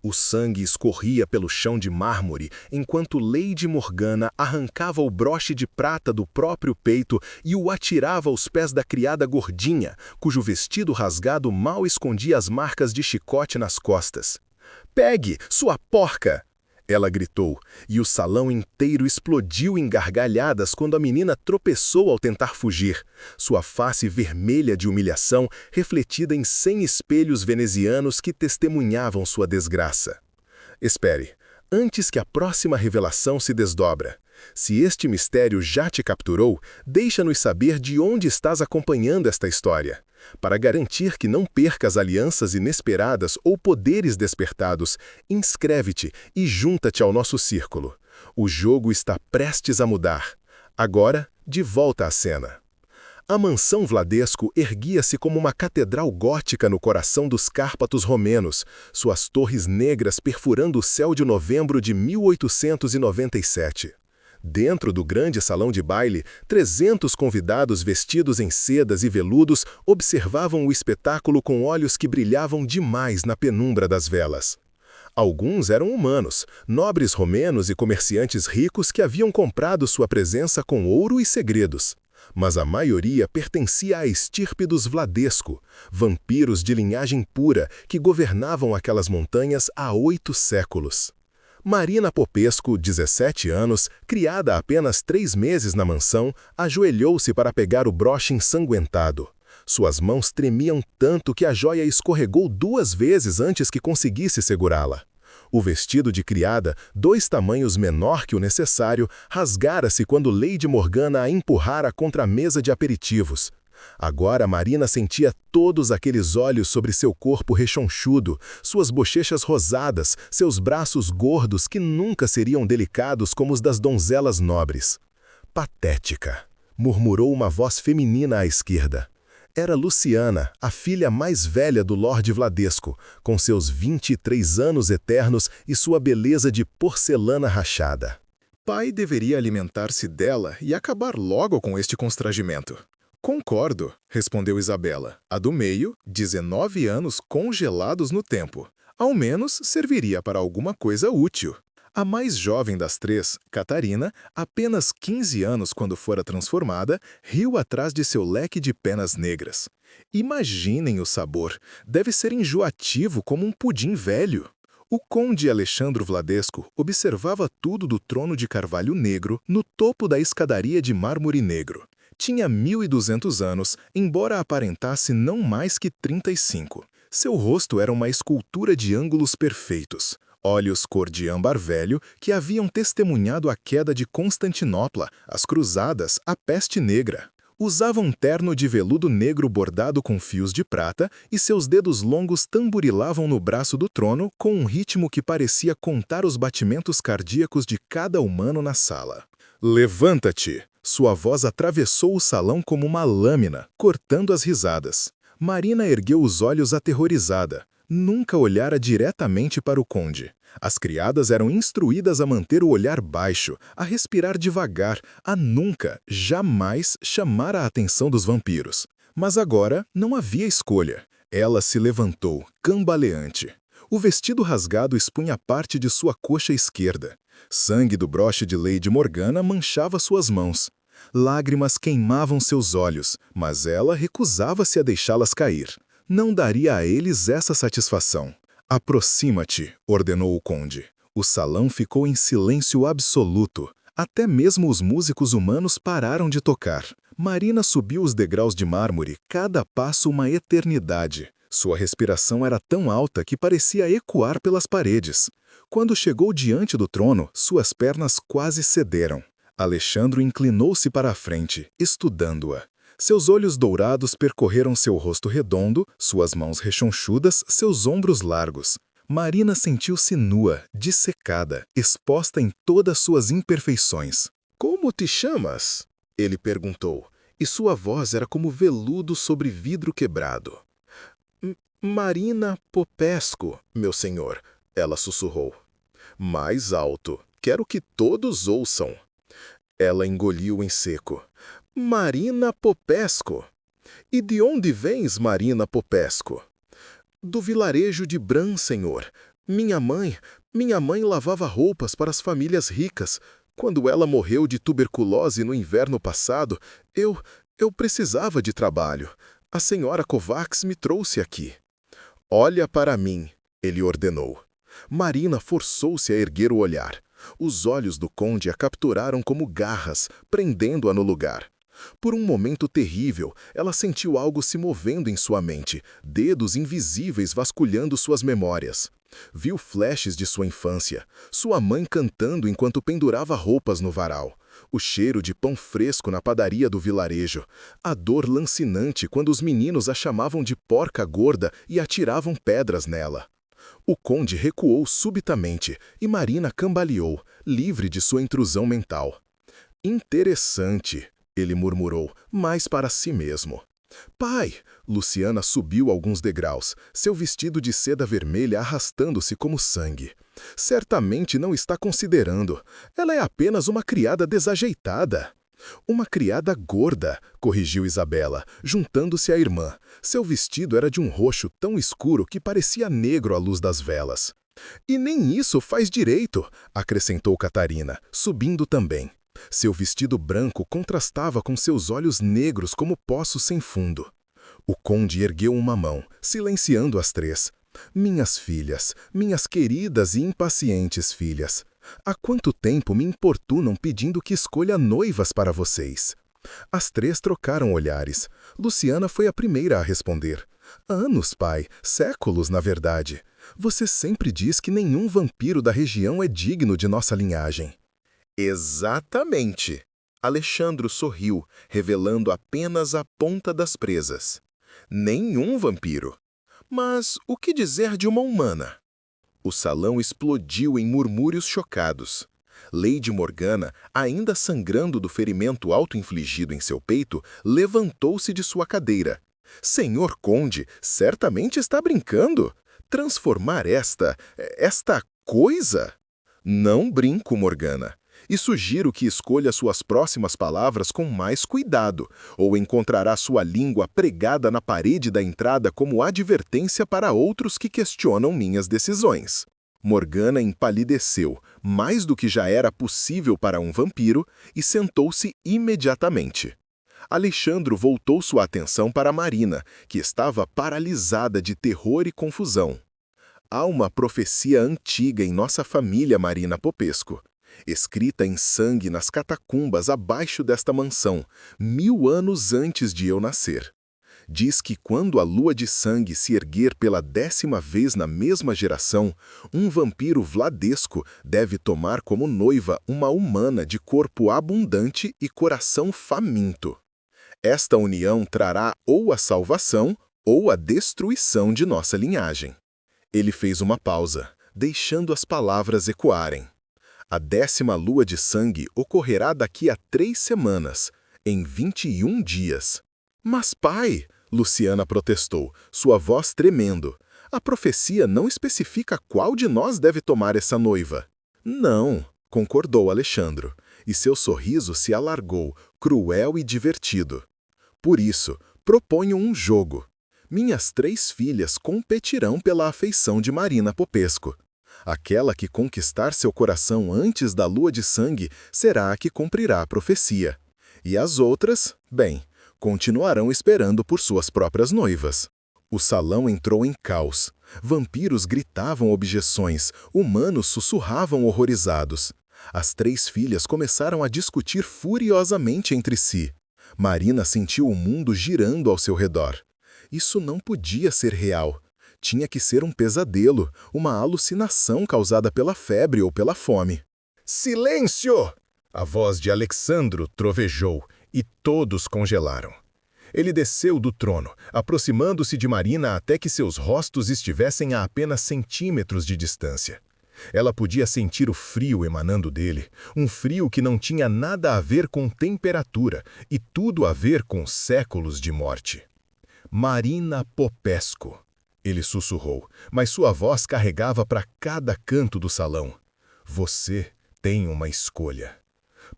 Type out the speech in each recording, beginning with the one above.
O sangue escorria pelo chão de mármore, enquanto Lady Morgana arrancava o broche de prata do próprio peito e o atirava aos pés da criada gordinha, cujo vestido rasgado mal escondia as marcas de chicote nas costas. "Pegue, sua porca!" Ela gritou, e o salão inteiro explodiu em gargalhadas quando a menina tropeçou ao tentar fugir, sua face vermelha de humilhação refletida em 100 espelhos venezianos que testemunhavam sua desgraça. Espere, antes que a próxima revelação se desdobra. Se este mistério já te capturou, deixa-nos saber de onde estás acompanhando esta história. Para garantir que não percas alianças inesperadas ou poderes despertados, inscreve-te e junta-te ao nosso círculo. O jogo está prestes a mudar. Agora, de volta à cena. A mansão Vladesco erguia-se como uma catedral gótica no coração dos Cárpatos romenos, suas torres negras perfurando o céu de novembro de 1897. Dentro do grande salão de baile, 300 convidados vestidos em sedas e veludos observavam o espetáculo com olhos que brilhavam demais na penumbra das velas. Alguns eram humanos, nobres romenos e comerciantes ricos que haviam comprado sua presença com ouro e segredos. Mas a maioria pertencia à estirpe dos Vladesco, vampiros de linhagem pura que governavam aquelas montanhas há 8 séculos. Marina Popesco, 17 anos, criada há apenas 3 meses na mansão, ajoelhou-se para pegar o broche ensanguentado. Suas mãos tremiam tanto que a joia escorregou 2 vezes antes que conseguisse segurá-la. O vestido de criada, 2 tamanhos menor que o necessário, rasgara-se quando Lady Morgana a empurrara contra a mesa de aperitivos. Agora Marina sentia todos aqueles olhos sobre seu corpo rechonchudo, suas bochechas rosadas, seus braços gordos que nunca seriam delicados como os das donzelas nobres. "Patética", murmurou uma voz feminina à esquerda. Era Luciana, a filha mais velha do Lorde Vladesco, com seus 23 anos eternos e sua beleza de porcelana rachada. Pai deveria alimentar-se dela e acabar logo com este constrangimento. Concordo, respondeu Isabela. A do meio, 19 anos congelados no tempo. Ao menos serviria para alguma coisa útil. A mais jovem das 3, Catarina, apenas 15 anos quando fora transformada, riu atrás de seu leque de penas negras. Imaginem o sabor, deve ser enjoativo como um pudim velho. O conde Alexandro Vladesco observava tudo do trono de carvalho negro no topo da escadaria de mármore negro. Tinha 1200 anos, embora aparentasse não mais que 35. Seu rosto era uma escultura de ângulos perfeitos. Olhos cor de âmbar velho que haviam testemunhado a queda de Constantinopla, as cruzadas, a peste negra. Usava um terno de veludo negro bordado com fios de prata e seus dedos longos tamborilavam no braço do trono com um ritmo que parecia contar os batimentos cardíacos de cada humano na sala. "Levanta-te!" Sua voz atravessou o salão como uma lâmina, cortando as risadas. Marina ergueu os olhos aterrorizada. Nunca olhara diretamente para o conde. As criadas eram instruídas a manter o olhar baixo, a respirar devagar, a nunca, jamais chamar a atenção dos vampiros. Mas agora não havia escolha. Ela se levantou, cambaleante. O vestido rasgado expunha parte de sua coxa esquerda. Sangue do broche de Lady Morgana manchava suas mãos. Lágrimas queimavam seus olhos, mas ela recusava-se a deixá-las cair. Não daria a eles essa satisfação. "Aproxima-te", ordenou o conde. O salão ficou em silêncio absoluto. Até mesmo os músicos humanos pararam de tocar. Marina subiu os degraus de mármore, cada passo uma eternidade. Sua respiração era tão alta que parecia ecoar pelas paredes. Quando chegou diante do trono, suas pernas quase cederam. Alexandro inclinou-se para a frente, estudando-a. Seus olhos dourados percorreram seu rosto redondo, suas mãos rechonchudas, seus ombros largos. Marina sentiu-se nua, dissecada, exposta em todas suas imperfeições. "Como te chamas?" ele perguntou, e sua voz era como veludo sobre vidro quebrado. "Marina Popesco, meu senhor", ela sussurrou. "Mais alto, quero que todos ouçam." Ela engoliu em seco. "Marina Popesco." "E de onde vens, Marina Popesco?" "Do vilarejo de Bran, senhor. Minha mãe lavava roupas para as famílias ricas. Quando ela morreu de tuberculose no inverno passado, eu precisava de trabalho. A senhora Kovacs me trouxe aqui. Olha para mim, ele ordenou. Marina forçou-se a erguer o olhar. Os olhos do conde a capturaram como garras, prendendo-a no lugar. Por um momento terrível, ela sentiu algo se movendo em sua mente, dedos invisíveis vasculhando suas memórias. Viu flashes de sua infância, sua mãe cantando enquanto pendurava roupas no varal, o cheiro de pão fresco na padaria do vilarejo, a dor lancinante quando os meninos a chamavam de porca gorda e atiravam pedras nela. O conde recuou subitamente e Marina cambaleou, livre de sua intrusão mental. Interessante, ele murmurou, mais para si mesmo. Pai! Luciana subiu alguns degraus, seu vestido de seda vermelha arrastando-se como sangue. Certamente não está considerando. Ela é apenas uma criada desajeitada. Uma criada gorda, corrigiu Isabela, juntando-se à irmã. Seu vestido era de um roxo tão escuro que parecia negro à luz das velas. E nem isso faz direito, acrescentou Catarina, subindo também. Seu vestido branco contrastava com seus olhos negros como poços sem fundo. O conde ergueu uma mão, silenciando as três. Minhas filhas, minhas queridas e impacientes filhas, há quanto tempo me importunam pedindo que escolha noivas para vocês? As três trocaram olhares. Luciana foi a primeira a responder. Anos, pai, séculos, na verdade. Você sempre diz que nenhum vampiro da região é digno de nossa linhagem. Exatamente. Alexandro sorriu, revelando apenas a ponta das presas. Nenhum vampiro. Mas o que dizer de uma humana? O salão explodiu em murmúrios chocados. Lady Morgana, ainda sangrando do ferimento auto-infligido em seu peito, levantou-se de sua cadeira. Senhor Conde, certamente está brincando. Transformar esta coisa? Não brinco, Morgana. E sugiro que escolha suas próximas palavras com mais cuidado, ou encontrará sua língua pregada na parede da entrada como advertência para outros que questionam minhas decisões. Morgana empalideceu, mais do que já era possível para um vampiro, e sentou-se imediatamente. Alexandro voltou sua atenção para Marina, que estava paralisada de terror e confusão. Há uma profecia antiga em nossa família, Marina Popesco, escrita em sangue nas catacumbas abaixo desta mansão, 1000 anos antes de eu nascer. Diz que quando a lua de sangue se erguer pela 10ª vez na mesma geração, um vampiro vladesco deve tomar como noiva uma humana de corpo abundante e coração faminto. Esta união trará ou a salvação ou a destruição de nossa linhagem. Ele fez uma pausa, deixando as palavras ecoarem. A 10ª lua de sangue ocorrerá daqui a 3 semanas, em 21 dias. Mas, pai, Luciana protestou, sua voz tremendo, a profecia não especifica qual de nós deve tomar essa noiva. Não, concordou Alexandro, e seu sorriso se alargou, cruel e divertido. Por isso, proponho um jogo. Minhas 3 filhas competirão pela afeição de Marina Popesco. Aquela que conquistar seu coração antes da lua de sangue será a que cumprirá a profecia. E as outras, bem, continuarão esperando por suas próprias noivas. O salão entrou em caos. Vampiros gritavam objeções, humanos sussurravam horrorizados. As 3 filhas começaram a discutir furiosamente entre si. Marina sentiu o mundo girando ao seu redor. Isso não podia ser real. Tinha que ser um pesadelo, uma alucinação causada pela febre ou pela fome. Silêncio! A voz de Alexandro trovejou e todos congelaram. Ele desceu do trono, aproximando-se de Marina até que seus rostos estivessem a apenas centímetros de distância. Ela podia sentir o frio emanando dele, um frio que não tinha nada a ver com temperatura e tudo a ver com séculos de morte. Marina Popesco. Ele sussurrou, mas sua voz carregava para cada canto do salão. Você tem uma escolha.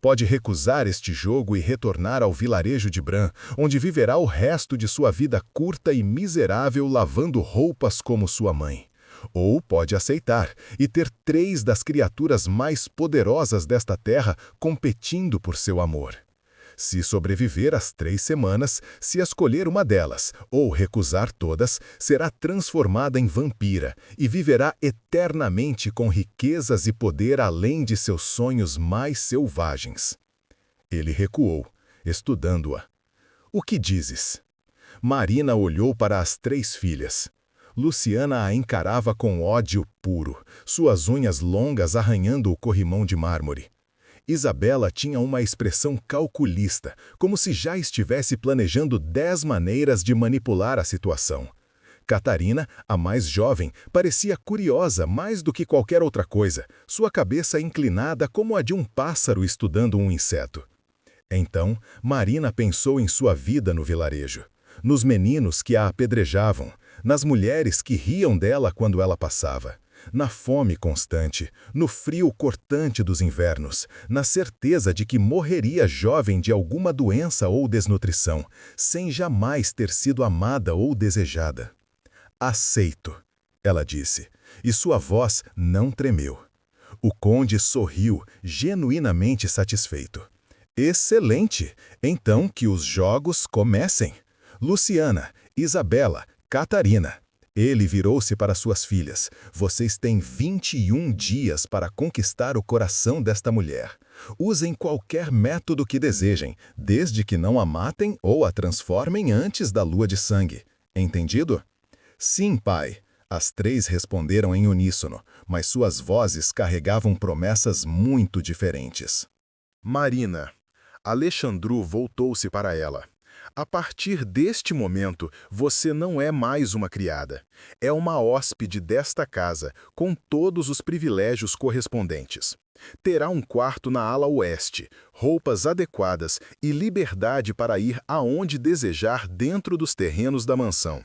Pode recusar este jogo e retornar ao vilarejo de Bran, onde viverá o resto de sua vida curta e miserável lavando roupas como sua mãe. Ou pode aceitar e ter 3 das criaturas mais poderosas desta terra competindo por seu amor. Se sobreviver às 3 semanas, se escolher uma delas ou recusar todas, será transformada em vampira e viverá eternamente com riquezas e poder além de seus sonhos mais selvagens. Ele recuou, estudando-a. O que dizes? Marina olhou para as 3 filhas. Luciana a encarava com ódio puro, suas unhas longas arranhando o corrimão de mármore. Isabela tinha uma expressão calculista, como se já estivesse planejando 10 maneiras de manipular a situação. Catarina, a mais jovem, parecia curiosa mais do que qualquer outra coisa, sua cabeça inclinada como a de um pássaro estudando um inseto. Então, Marina pensou em sua vida no vilarejo, nos meninos que a apedrejavam, nas mulheres que riam dela quando ela passava, na fome constante, no frio cortante dos invernos, na certeza de que morreria jovem de alguma doença ou desnutrição, sem jamais ter sido amada ou desejada. Aceito, ela disse, e sua voz não tremeu. O conde sorriu, genuinamente satisfeito. Excelente! Então que os jogos comecem. Luciana, Isabela, Catarina. Ele virou-se para suas filhas. Vocês têm 21 dias para conquistar o coração desta mulher. Usem qualquer método que desejem, desde que não a matem ou a transformem antes da lua de sangue. Entendido? Sim, pai. As 3 responderam em uníssono, mas suas vozes carregavam promessas muito diferentes. Marina. Alexandru voltou-se para ela. A partir deste momento, você não é mais uma criada. É uma hóspede desta casa, com todos os privilégios correspondentes. Terá um quarto na ala oeste, roupas adequadas e liberdade para ir aonde desejar dentro dos terrenos da mansão.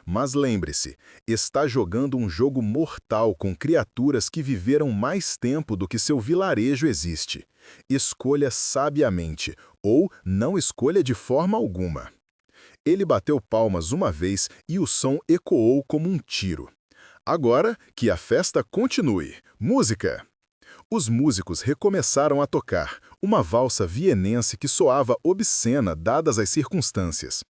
Mas lembre-se, está jogando um jogo mortal com criaturas que viveram mais tempo do que seu vilarejo existe. Escolha sabiamente, ou não escolha de forma alguma. Ele bateu palmas uma vez e o som ecoou como um tiro. Agora que a festa continue. Música! Os músicos recomeçaram a tocar, uma valsa vienense que soava obscena dadas as circunstâncias.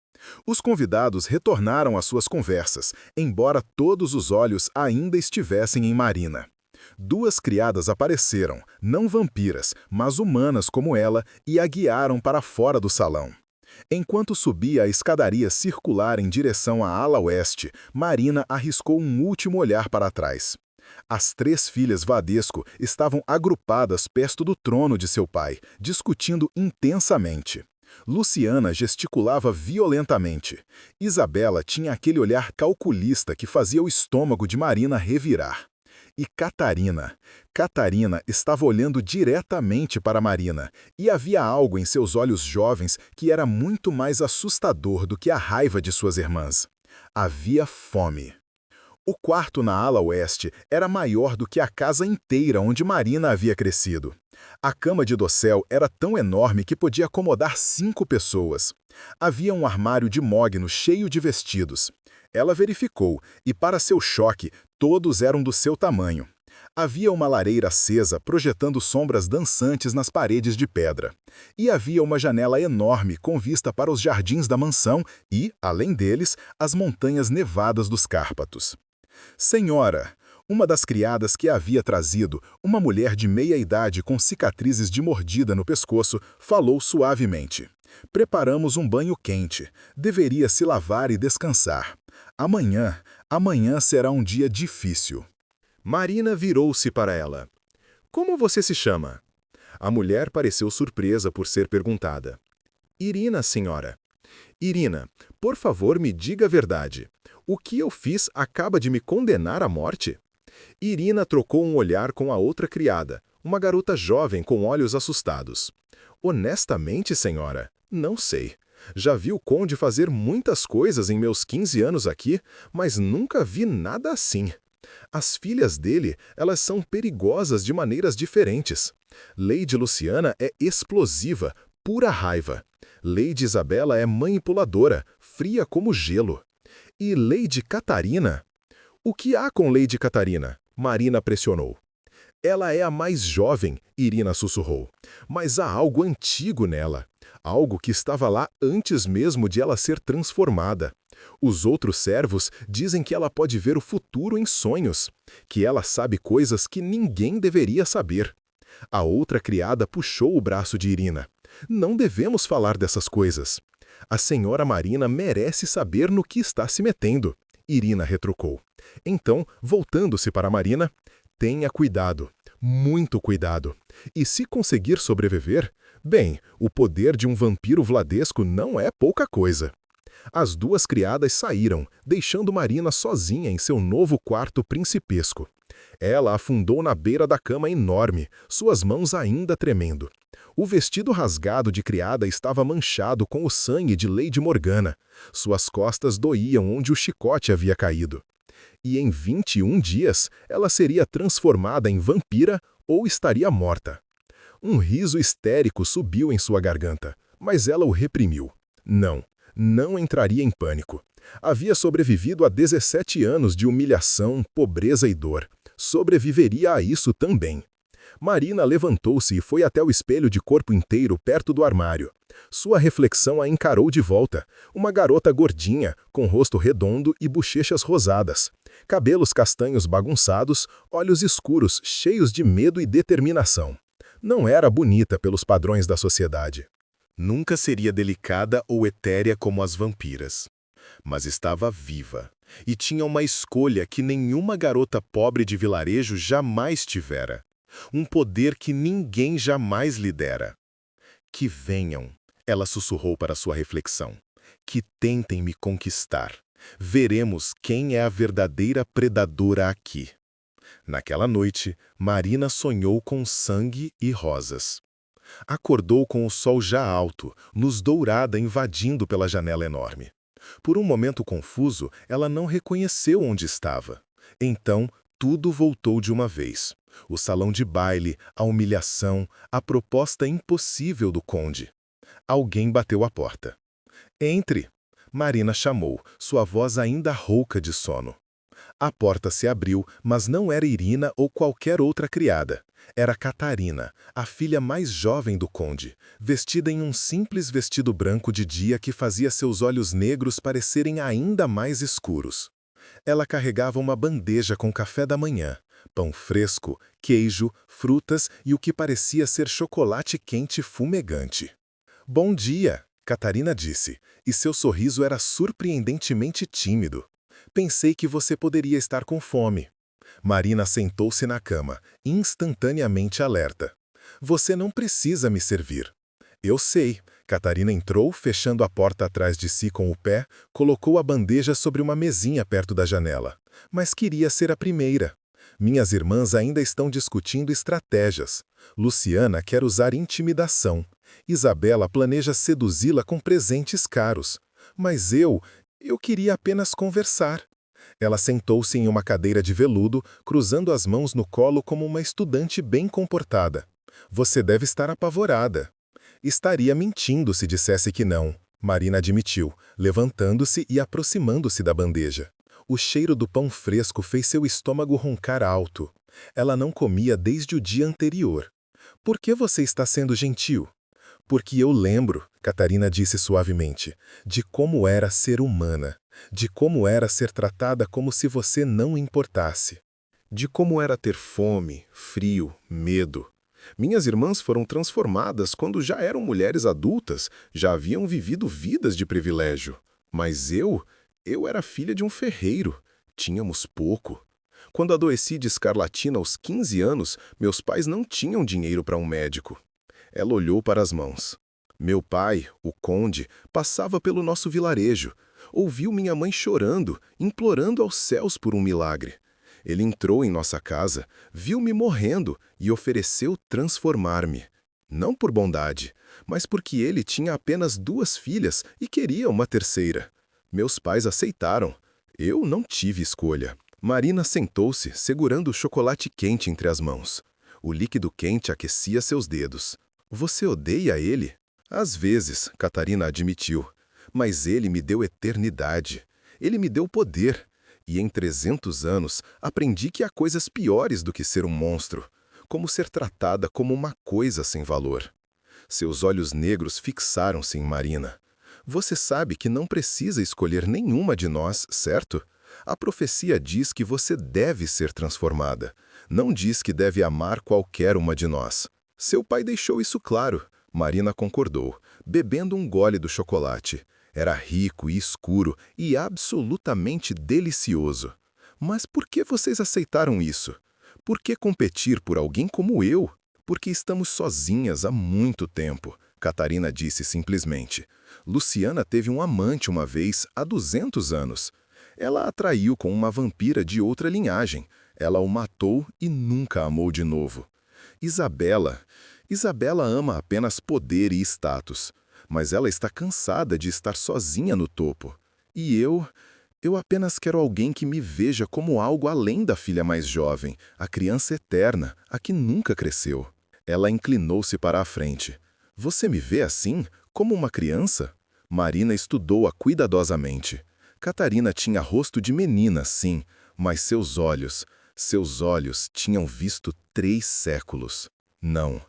Os convidados retornaram às suas conversas, embora todos os olhos ainda estivessem em Marina. 2 criadas apareceram, não vampiras, mas humanas como ela, e a guiaram para fora do salão. Enquanto subia a escadaria circular em direção à ala oeste, Marina arriscou um último olhar para trás. As 3 filhas Vadesco estavam agrupadas perto do trono de seu pai, discutindo intensamente. Luciana gesticulava violentamente. Isabela tinha aquele olhar calculista que fazia o estômago de Marina revirar. E Catarina estava olhando diretamente para Marina, e havia algo em seus olhos jovens que era muito mais assustador do que a raiva de suas irmãs. Havia fome. O quarto na ala oeste era maior do que a casa inteira onde Marina havia crescido. A cama de dossel era tão enorme que podia acomodar 5 pessoas. Havia um armário de mogno cheio de vestidos. Ela verificou, e para seu choque, todos eram do seu tamanho. Havia uma lareira acesa projetando sombras dançantes nas paredes de pedra. E havia uma janela enorme com vista para os jardins da mansão e, além deles, as montanhas nevadas dos Cárpatos. Senhora, uma das criadas que a havia trazido, uma mulher de meia-idade com cicatrizes de mordida no pescoço, falou suavemente. Preparamos um banho quente. Deveria se lavar e descansar. Amanhã será um dia difícil. Marina virou-se para ela. Como você se chama? A mulher pareceu surpresa por ser perguntada. Irina, senhora. Irina, por favor, me diga a verdade. O que eu fiz acaba de me condenar à morte? Irina trocou um olhar com a outra criada, uma garota jovem com olhos assustados. Honestamente, senhora, não sei. Já vi o conde fazer muitas coisas em meus 15 anos aqui, mas nunca vi nada assim. As filhas dele, elas são perigosas de maneiras diferentes. Lady Luciana é explosiva, pura raiva. Lady Isabela é manipuladora, fria como gelo. E Lady Catarina? O que há com Lady Catarina? Marina pressionou. Ela é a mais jovem, Irina sussurrou. Mas há algo antigo nela. Algo que estava lá antes mesmo de ela ser transformada. Os outros servos dizem que ela pode ver o futuro em sonhos, que ela sabe coisas que ninguém deveria saber. A outra criada puxou o braço de Irina. Não devemos falar dessas coisas. A senhora Marina merece saber no que está se metendo, Irina retrucou. Então, voltando-se para Marina, tenha cuidado, muito cuidado. E se conseguir sobreviver, bem, o poder de um vampiro vladesco não é pouca coisa. As duas criadas saíram, deixando Marina sozinha em seu novo quarto principesco. Ela afundou na beira da cama enorme, suas mãos ainda tremendo. O vestido rasgado de criada estava manchado com o sangue de Lady Morgana. Suas costas doíam onde o chicote havia caído. E em 21 dias, ela seria transformada em vampira ou estaria morta. Um riso histérico subiu em sua garganta, mas ela o reprimiu. Não entraria em pânico. Havia sobrevivido a 17 anos de humilhação, pobreza e dor. Sobreviveria a isso também. Marina levantou-se e foi até o espelho de corpo inteiro perto do armário. Sua reflexão a encarou de volta. Uma garota gordinha, com rosto redondo e bochechas rosadas. Cabelos castanhos bagunçados, olhos escuros, cheios de medo e determinação. Não era bonita pelos padrões da sociedade. Nunca seria delicada ou etérea como as vampiras. Mas estava viva, e tinha uma escolha que nenhuma garota pobre de vilarejo jamais tivera. Um poder que ninguém jamais lhe dera. Que venham, ela sussurrou para sua reflexão. Que tentem me conquistar. Veremos quem é a verdadeira predadora aqui. Naquela noite, Marina sonhou com sangue e rosas. Acordou com o sol já alto, luz dourada invadindo pela janela enorme. Por um momento confuso, ela não reconheceu onde estava. Então, tudo voltou de uma vez. O salão de baile, a humilhação, a proposta impossível do conde. Alguém bateu à porta. Entre! Marina chamou, sua voz ainda rouca de sono. A porta se abriu, mas não era Irina ou qualquer outra criada. Era Catarina, a filha mais jovem do conde, vestida em um simples vestido branco de dia que fazia seus olhos negros parecerem ainda mais escuros. Ela carregava uma bandeja com café da manhã, pão fresco, queijo, frutas e o que parecia ser chocolate quente fumegante. Bom dia, Catarina disse, e seu sorriso era surpreendentemente tímido. Pensei que você poderia estar com fome. Marina sentou-se na cama, instantaneamente alerta. Você não precisa me servir. Eu sei. Catarina entrou, fechando a porta atrás de si com o pé, colocou a bandeja sobre uma mesinha perto da janela. Mas queria ser a primeira. Minhas irmãs ainda estão discutindo estratégias. Luciana quer usar intimidação. Isabela planeja seduzi-la com presentes caros. Mas eu queria apenas conversar. Ela sentou-se em uma cadeira de veludo, cruzando as mãos no colo como uma estudante bem comportada. Você deve estar apavorada. Estaria mentindo se dissesse que não, Marina admitiu, levantando-se e aproximando-se da bandeja. O cheiro do pão fresco fez seu estômago roncar alto. Ela não comia desde o dia anterior. Por que você está sendo gentil? Porque eu lembro, Catarina disse suavemente, de como era ser humana, de como era ser tratada como se você não importasse, de como era ter fome, frio, medo. Minhas irmãs foram transformadas quando já eram mulheres adultas, já haviam vivido vidas de privilégio. Mas eu era filha de um ferreiro. Tínhamos pouco. Quando adoeci de escarlatina aos 15 anos, meus pais não tinham dinheiro para um médico. Ela olhou para as mãos. Meu pai, o conde, passava pelo nosso vilarejo. Ouviu minha mãe chorando, implorando aos céus por um milagre. Ele entrou em nossa casa, viu-me morrendo e ofereceu transformar-me. Não por bondade, mas porque ele tinha apenas 2 filhas e queria uma terceira. Meus pais aceitaram. Eu não tive escolha. Marina sentou-se, segurando o chocolate quente entre as mãos. O líquido quente aquecia seus dedos. Você odeia ele? Às vezes, Catarina admitiu. Mas ele me deu eternidade. Ele me deu poder. E em 300 anos, aprendi que há coisas piores do que ser um monstro, como ser tratada como uma coisa sem valor. Seus olhos negros fixaram-se em Marina. Você sabe que não precisa escolher nenhuma de nós, certo? A profecia diz que você deve ser transformada. Não diz que deve amar qualquer uma de nós. Seu pai deixou isso claro. Marina concordou, bebendo um gole do chocolate. Era rico e escuro e absolutamente delicioso. Mas por que vocês aceitaram isso? Por que competir por alguém como eu? Porque estamos sozinhas há muito tempo, Catarina disse simplesmente. Luciana teve um amante uma vez, há 200 anos. Ela a traiu com uma vampira de outra linhagem. Ela o matou e nunca amou de novo. Isabela ama apenas poder e status. Mas ela está cansada de estar sozinha no topo. E eu apenas quero alguém que me veja como algo além da filha mais jovem, a criança eterna, a que nunca cresceu. Ela inclinou-se para a frente. Você me vê assim, como uma criança? Marina estudou-a cuidadosamente. Catarina tinha rosto de menina, sim, mas seus olhos tinham visto 3 séculos. Não.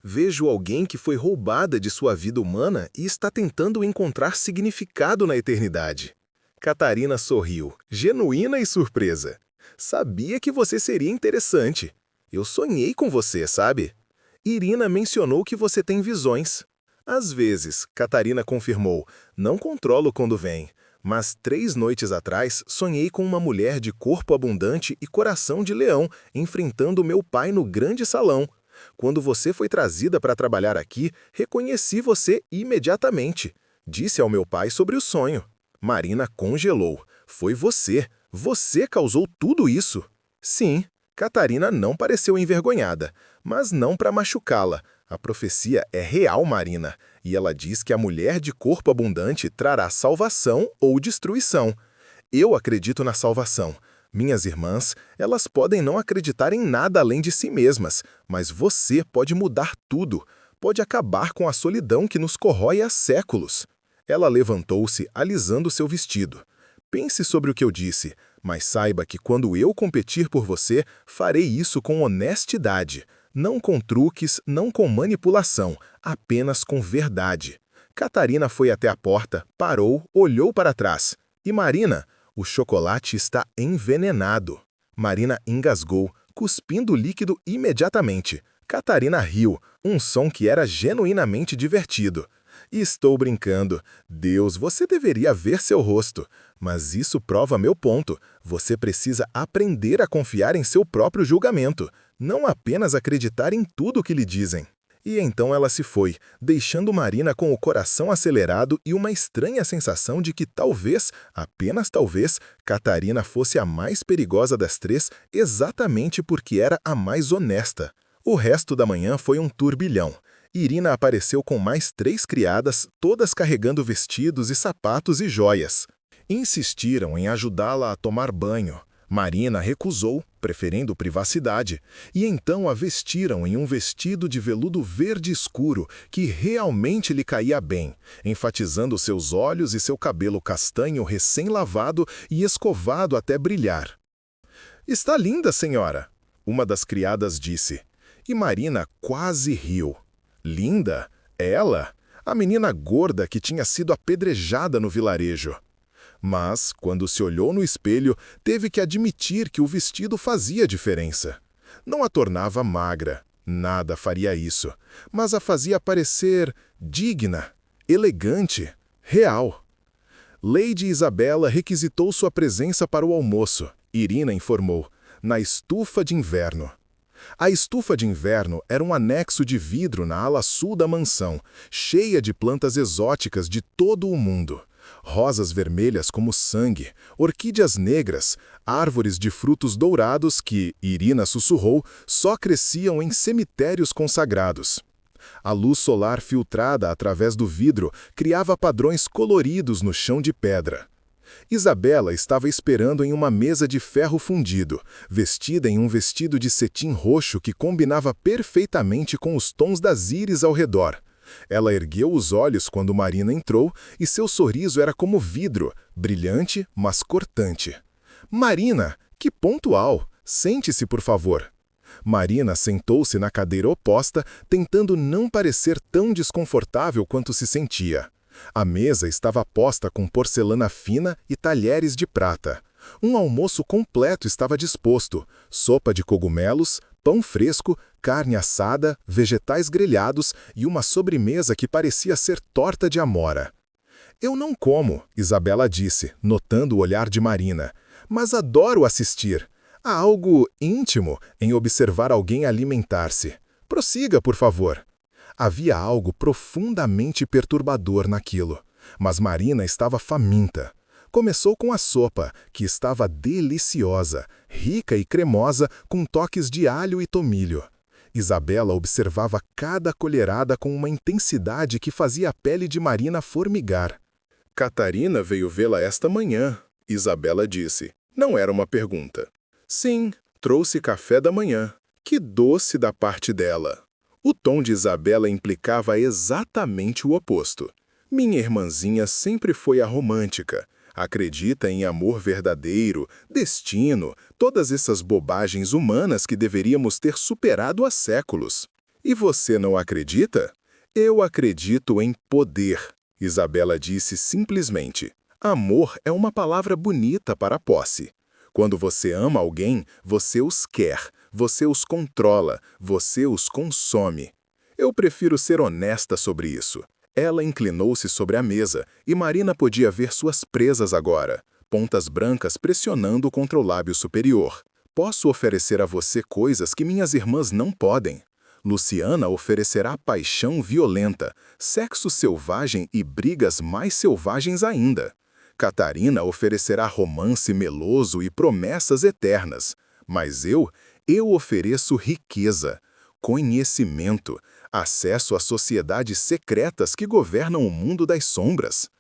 Vejo alguém que foi roubada de sua vida humana e está tentando encontrar significado na eternidade. Catarina sorriu, genuína e surpresa. Sabia que você seria interessante. Eu sonhei com você, sabe? Irina mencionou que você tem visões. Às vezes, Catarina confirmou, não controlo quando vem. Mas 3 noites atrás, sonhei com uma mulher de corpo abundante e coração de leão, enfrentando meu pai no grande salão. Quando você foi trazida para trabalhar aqui, reconheci você imediatamente. Disse ao meu pai sobre o sonho. Marina congelou. Foi você. Você causou tudo isso. Sim, Catarina não pareceu envergonhada, mas não para machucá-la. A profecia é real, Marina, e ela diz que a mulher de corpo abundante trará salvação ou destruição. Eu acredito na salvação. Minhas irmãs, elas podem não acreditar em nada além de si mesmas, mas você pode mudar tudo, pode acabar com a solidão que nos corrói há séculos. Ela levantou-se, alisando seu vestido. Pense sobre o que eu disse, mas saiba que quando eu competir por você, farei isso com honestidade, não com truques, não com manipulação, apenas com verdade. Catarina foi até a porta, parou, olhou para trás. E Marina? O chocolate está envenenado. Marina engasgou, cuspindo o líquido imediatamente. Catarina riu, um som que era genuinamente divertido. Estou brincando. Deus, você deveria ver seu rosto. Mas isso prova meu ponto. Você precisa aprender a confiar em seu próprio julgamento, não apenas acreditar em tudo o que lhe dizem. E então ela se foi, deixando Marina com o coração acelerado e uma estranha sensação de que talvez, apenas talvez, Catarina fosse a mais perigosa das 3 exatamente porque era a mais honesta. O resto da manhã foi um turbilhão. Irina apareceu com mais 3 criadas, todas carregando vestidos e sapatos e joias. Insistiram em ajudá-la a tomar banho. Marina recusou, preferindo privacidade, e então a vestiram em um vestido de veludo verde escuro que realmente lhe caía bem, enfatizando seus olhos e seu cabelo castanho recém-lavado e escovado até brilhar. "Está linda, senhora", uma das criadas disse, e Marina quase riu. Linda? Ela? A menina gorda que tinha sido apedrejada no vilarejo. Mas, quando se olhou no espelho, teve que admitir que o vestido fazia diferença. Não a tornava magra, nada faria isso, mas a fazia parecer digna, elegante, real. Lady Isabela requisitou sua presença para o almoço, Irina informou, na estufa de inverno. A estufa de inverno era um anexo de vidro na ala sul da mansão, cheia de plantas exóticas de todo o mundo. Rosas vermelhas como sangue, orquídeas negras, árvores de frutos dourados que, Irina sussurrou, só cresciam em cemitérios consagrados. A luz solar filtrada através do vidro criava padrões coloridos no chão de pedra. Isabela estava esperando em uma mesa de ferro fundido, vestida em um vestido de cetim roxo que combinava perfeitamente com os tons das íris ao redor. Ela ergueu os olhos quando Marina entrou e seu sorriso era como vidro, brilhante, mas cortante. Marina, que pontual! Sente-se, por favor. Marina sentou-se na cadeira oposta, tentando não parecer tão desconfortável quanto se sentia. A mesa estava posta com porcelana fina e talheres de prata. Um almoço completo estava disposto: sopa de cogumelos, pão fresco, carne assada, vegetais grelhados e uma sobremesa que parecia ser torta de amora. Eu não como, Isabela disse, notando o olhar de Marina, mas adoro assistir. Há algo íntimo em observar alguém alimentar-se. Prossiga, por favor. Havia algo profundamente perturbador naquilo, mas Marina estava faminta. Começou com a sopa, que estava deliciosa, rica e cremosa, com toques de alho e tomilho. Isabela observava cada colherada com uma intensidade que fazia a pele de Marina formigar. Catarina veio vê-la esta manhã, Isabela disse. Não era uma pergunta. Sim, trouxe café da manhã. Que doce da parte dela. O tom de Isabela implicava exatamente o oposto. Minha irmãzinha sempre foi a romântica. Acredita em amor verdadeiro, destino, todas essas bobagens humanas que deveríamos ter superado há séculos. E você não acredita? Eu acredito em poder, Isabela disse simplesmente. Amor é uma palavra bonita para a posse. Quando você ama alguém, você os quer, você os controla, você os consome. Eu prefiro ser honesta sobre isso. Ela inclinou-se sobre a mesa e Marina podia ver suas presas agora, pontas brancas pressionando contra o lábio superior. Posso oferecer a você coisas que minhas irmãs não podem. Luciana oferecerá paixão violenta, sexo selvagem e brigas mais selvagens ainda. Catarina oferecerá romance meloso e promessas eternas. Mas eu ofereço riqueza, conhecimento, acesso a sociedades secretas que governam o mundo das sombras.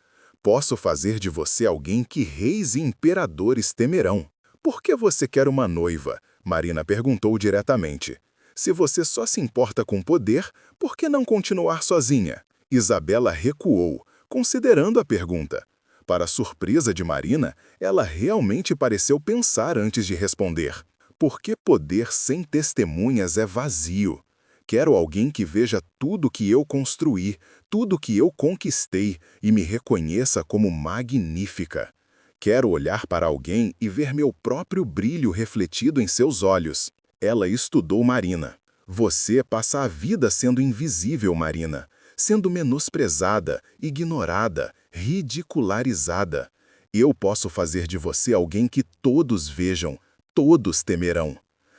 Posso fazer de você alguém que reis e imperadores temerão. Por que você quer uma noiva? Marina perguntou diretamente. Se você só se importa com poder, por que não continuar sozinha? Isabela recuou, considerando a pergunta. Para surpresa de Marina, ela realmente pareceu pensar antes de responder. Porque poder sem testemunhas é vazio. Quero alguém que veja tudo que eu construí, tudo que eu conquistei e me reconheça como magnífica. Quero olhar para alguém e ver meu próprio brilho refletido em seus olhos. Ela estudou Marina. Você passa a vida sendo invisível, Marina, sendo menosprezada, ignorada, ridicularizada. Eu posso fazer de você alguém que todos vejam, todos temerão.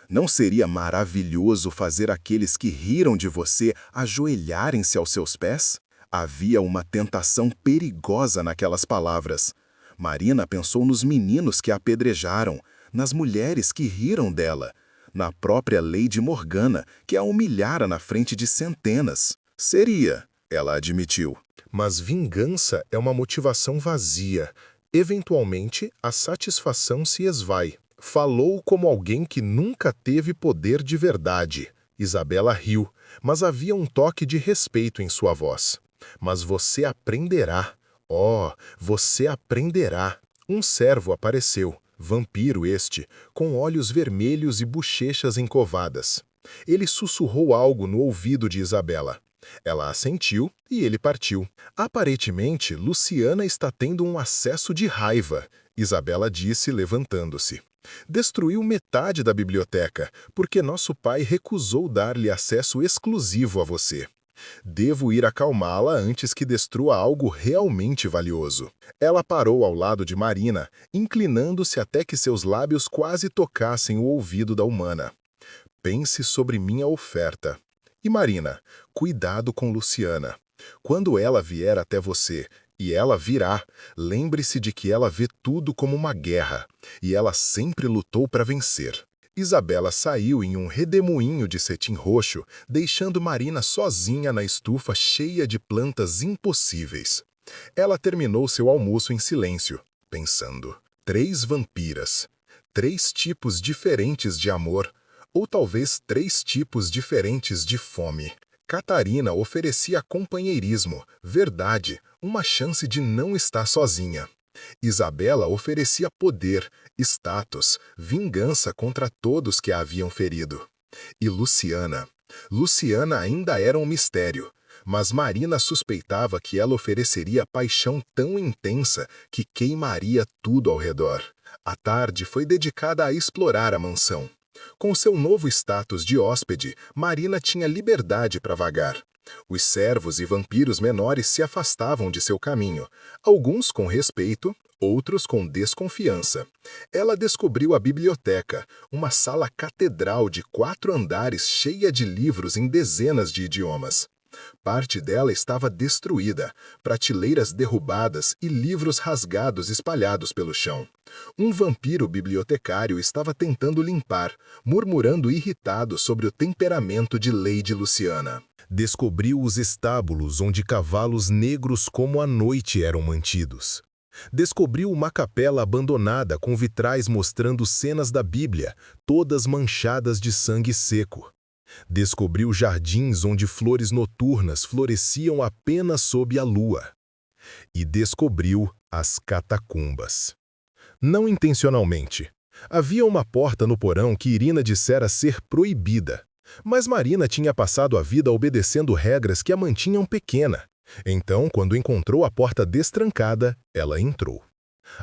Não seria maravilhoso fazer aqueles que riram de você ajoelharem-se aos seus pés? Havia uma tentação perigosa naquelas palavras. Marina pensou nos meninos que a apedrejaram, nas mulheres que riram dela, na própria Lady Morgana, que a humilhara na frente de centenas. Seria, ela admitiu. Mas vingança é uma motivação vazia. Eventualmente, a satisfação se esvai. Falou como alguém que nunca teve poder de verdade. Isabela riu, mas havia um toque de respeito em sua voz. Mas você aprenderá. Oh, você aprenderá. Um servo apareceu, vampiro este, com olhos vermelhos e bochechas encovadas. Ele sussurrou algo no ouvido de Isabela. Ela assentiu e ele partiu. Aparentemente, Luciana está tendo um acesso de raiva, Isabela disse, levantando-se. Destruiu metade da biblioteca, porque nosso pai recusou dar-lhe acesso exclusivo a você. Devo ir acalmá-la antes que destrua algo realmente valioso. Ela parou ao lado de Marina, inclinando-se até que seus lábios quase tocassem o ouvido da humana. Pense sobre minha oferta. E Marina, cuidado com Luciana. Quando ela vier até você, e ela virá, lembre-se de que ela vê tudo como uma guerra, e ela sempre lutou para vencer. Isabela saiu em um redemoinho de cetim roxo, deixando Marina sozinha na estufa cheia de plantas impossíveis. Ela terminou seu almoço em silêncio, pensando. 3 vampiras, 3 tipos diferentes de amor, ou talvez 3 tipos diferentes de fome. Catarina oferecia companheirismo, verdade, uma chance de não estar sozinha. Isabela oferecia poder, status, vingança contra todos que a haviam ferido. E Luciana? Luciana ainda era um mistério, mas Marina suspeitava que ela ofereceria paixão tão intensa que queimaria tudo ao redor. A tarde foi dedicada a explorar a mansão. Com seu novo status de hóspede, Marina tinha liberdade para vagar. Os servos e vampiros menores se afastavam de seu caminho, alguns com respeito, outros com desconfiança. Ela descobriu a biblioteca, uma sala catedral de 4 andares cheia de livros em dezenas de idiomas. Parte dela estava destruída, prateleiras derrubadas e livros rasgados espalhados pelo chão. Um vampiro bibliotecário estava tentando limpar, murmurando irritado sobre o temperamento de Lady Luciana. Descobriu os estábulos onde cavalos negros como a noite eram mantidos. Descobriu uma capela abandonada com vitrais mostrando cenas da Bíblia, todas manchadas de sangue seco. Descobriu jardins onde flores noturnas floresciam apenas sob a lua. E descobriu as catacumbas. Não intencionalmente. Havia uma porta no porão que Irina dissera ser proibida, mas Marina tinha passado a vida obedecendo regras que a mantinham pequena. Então, quando encontrou a porta destrancada, ela entrou.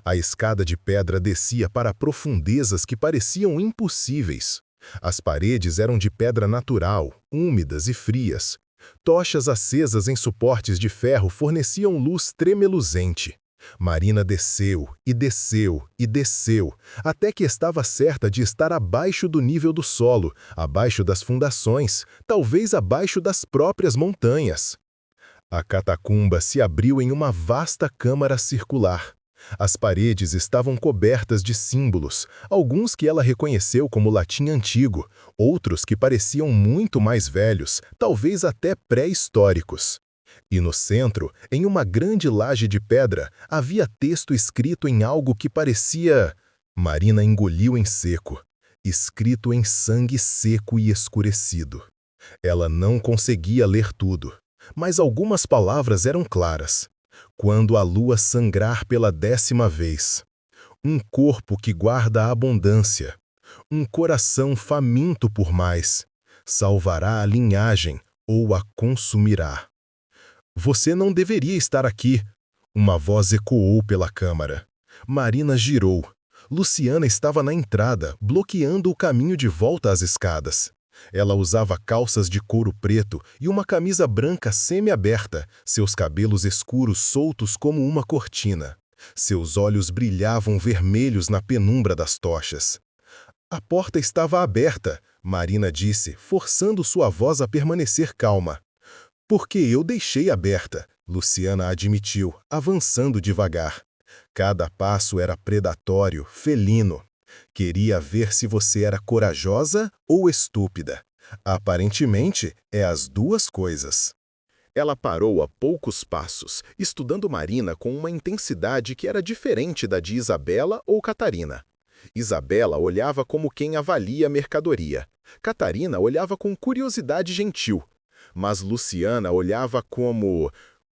A escada de pedra descia para profundezas que pareciam impossíveis. As paredes eram de pedra natural, úmidas e frias. Tochas acesas em suportes de ferro forneciam luz tremeluzente. Marina desceu, e desceu, e desceu, até que estava certa de estar abaixo do nível do solo, abaixo das fundações, talvez abaixo das próprias montanhas. A catacumba se abriu em uma vasta câmara circular. As paredes estavam cobertas de símbolos, alguns que ela reconheceu como latim antigo, outros que pareciam muito mais velhos, talvez até pré-históricos. E no centro, em uma grande laje de pedra, havia texto escrito em algo que parecia... Marina engoliu em seco, escrito em sangue seco e escurecido. Ela não conseguia ler tudo, mas algumas palavras eram claras. Quando a lua sangrar pela 10ª vez. Um corpo que guarda a abundância. Um coração faminto por mais. Salvará a linhagem ou a consumirá. Você não deveria estar aqui. Uma voz ecoou pela câmara. Marina girou. Luciana estava na entrada, bloqueando o caminho de volta às escadas. Ela usava calças de couro preto e uma camisa branca semi-aberta, seus cabelos escuros soltos como uma cortina. Seus olhos brilhavam vermelhos na penumbra das tochas. A porta estava aberta, Marina disse, forçando sua voz a permanecer calma. Porque eu deixei aberta, Luciana admitiu, avançando devagar. Cada passo era predatório, felino. Queria ver se você era corajosa ou estúpida. Aparentemente, é as duas coisas. Ela parou a poucos passos, estudando Marina com uma intensidade que era diferente da de Isabela ou Catarina. Isabela olhava como quem avalia a mercadoria. Catarina olhava com curiosidade gentil. Mas Luciana olhava como